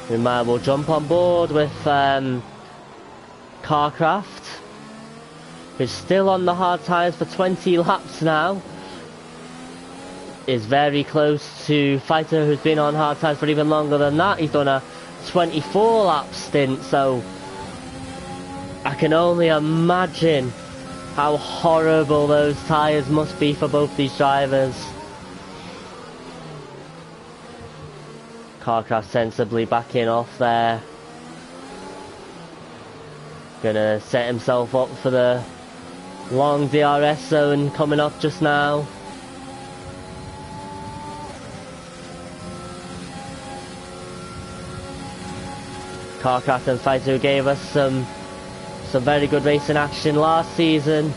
We might well jump on board with Carcraft, who's still on the hard tyres for 20 laps now. Is very close to Fighter, who's been on hard tyres for even longer than that. He's done a 24 lap stint, so I can only imagine how horrible those tyres must be for both these drivers. Carcraft sensibly backing off there. Gonna set himself up for the long DRS zone coming up just now. Carcraft and Fighter, who gave us some very good racing action last season.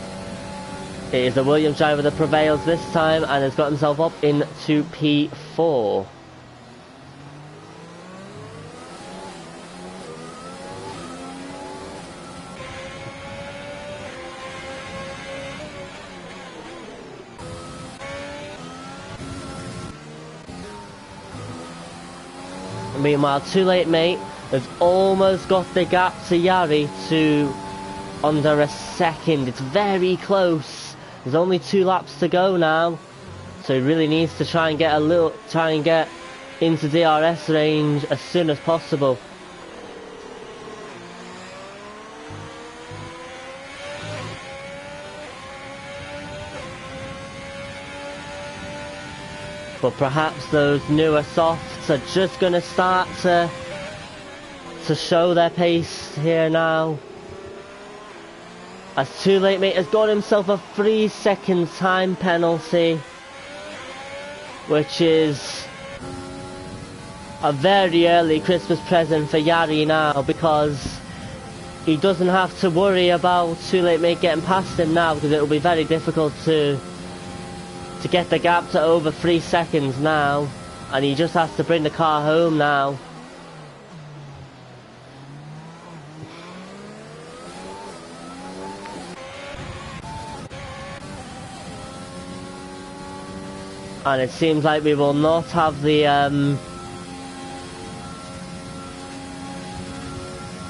It is the Williams driver that prevails this time and has got himself up into P4. Meanwhile, Too Late Mate has almost got the gap to Yari to under a second. It's very close. There's only 2 laps to go now, so he really needs to try and get into DRS range as soon as possible. But perhaps those newer softs are just going to start to show their pace here now. As Too Late Mate has got himself a 3-second time penalty, which is a very early Christmas present for Yari now, because he doesn't have to worry about Too Late Mate getting past him now, because it will be very difficult to get the gap to over 3 seconds now, and he just has to bring the car home now. And it seems like we will not have the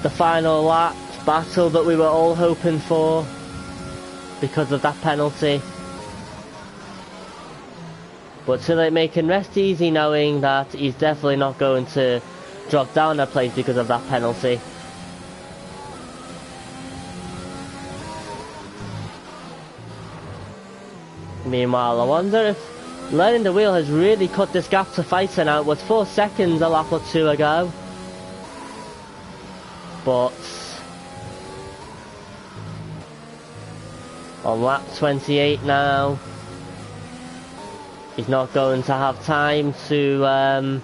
final lap battle that we were all hoping for because of that penalty. But Too Late Mate can rest easy knowing that he's definitely not going to drop down a place because of that penalty. Meanwhile, I wonder if learning the wheel has really cut this gap to Fighter now. It was 4 seconds a lap or two ago. But on lap 28 now, he's not going to have time to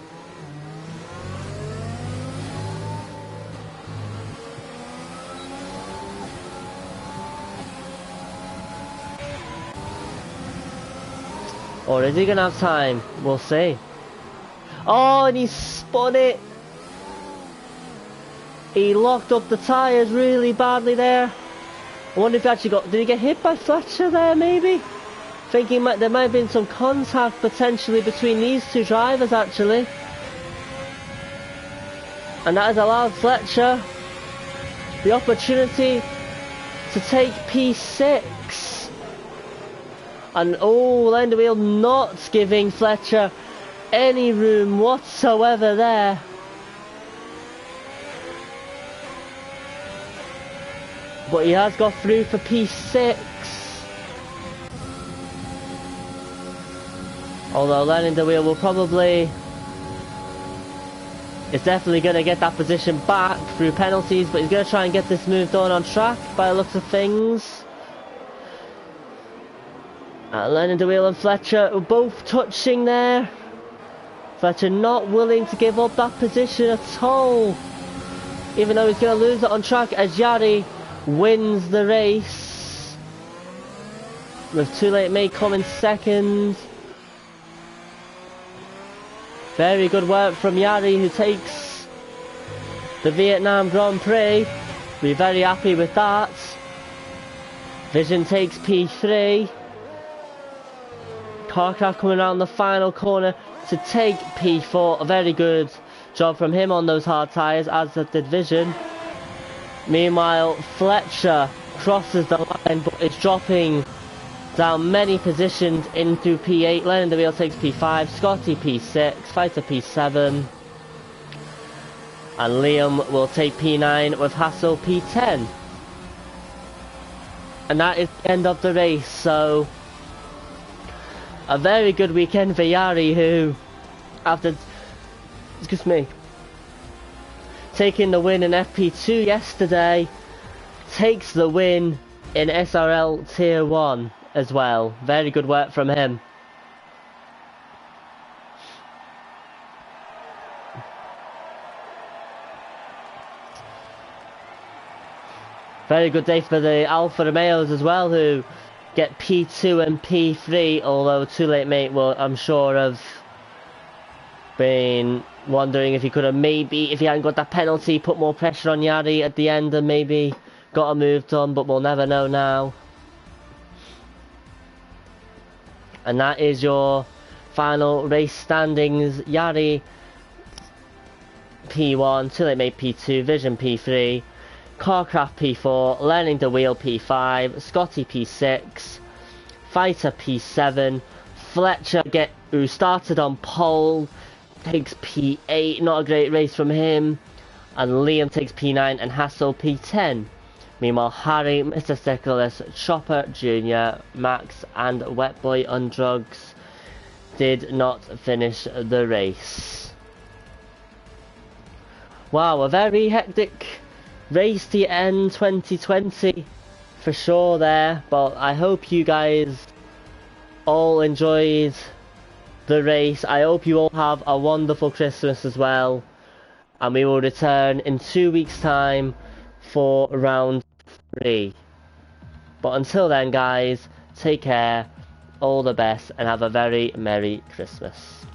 or is he gonna have time? We'll see. Oh, and he spun it. He locked up the tyres really badly there. I wonder if he actually did he get hit by Fletcher there maybe? Thinking there might have been some contact potentially between these two drivers actually. And that has allowed Fletcher the opportunity to take P6. And oh, Learning the Wheel not giving Fletcher any room whatsoever there. But he has got through for P6. Although Learning the Wheel will probably... is definitely going to get that position back through penalties, but he's going to try and get this moved on track by the looks of things. Learning the Wheel and Fletcher are both touching there. Fletcher not willing to give up that position at all. Even though he's going to lose it on track as Yari wins the race. With Too Late Mate coming second. Very good work from Yari, who takes the Vietnam Grand Prix. We're very happy with that. Vision takes P3. Carcraft coming around the final corner to take P4. A very good job from him on those hard tyres, as did Vision. Meanwhile, Fletcher crosses the line but is dropping down many positions into P8. Learning the Wheel takes P5, Scotty P6, Fighter P7. And Liam will take P9 with Hassel P10. And that is the end of the race, so a very good weekend for Yari, who, after, taking the win in FP2 yesterday, takes the win in SRL Tier 1 as well. Very good work from him. Very good day for the Alfa Romeos as well, who get P2 and P3, although Too Late Mate will, I'm sure, have been wondering if he could have maybe, if he hadn't got that penalty, put more pressure on Yari at the end and maybe got a move done, but we'll never know now. And that is your final race standings. Yari P1, Too Late Mate P2, Vision P3, Carcraft P4, Learning the Wheel P5, Scotty P6, Fighter P7, Fletcher, who started on pole, takes P8, not a great race from him, and Liam takes P9 and Hassel P10. Meanwhile, Harry, Mr. Stickles, Chopper Jr., Max and Wetboy on Drugs did not finish the race. Wow, a very hectic race to end 2020 for sure there, but I hope you guys all enjoyed the race. I hope you all have a wonderful Christmas as well, and we will return in 2 weeks' time for round 3. But until then, guys, take care, all the best, and have a very Merry Christmas.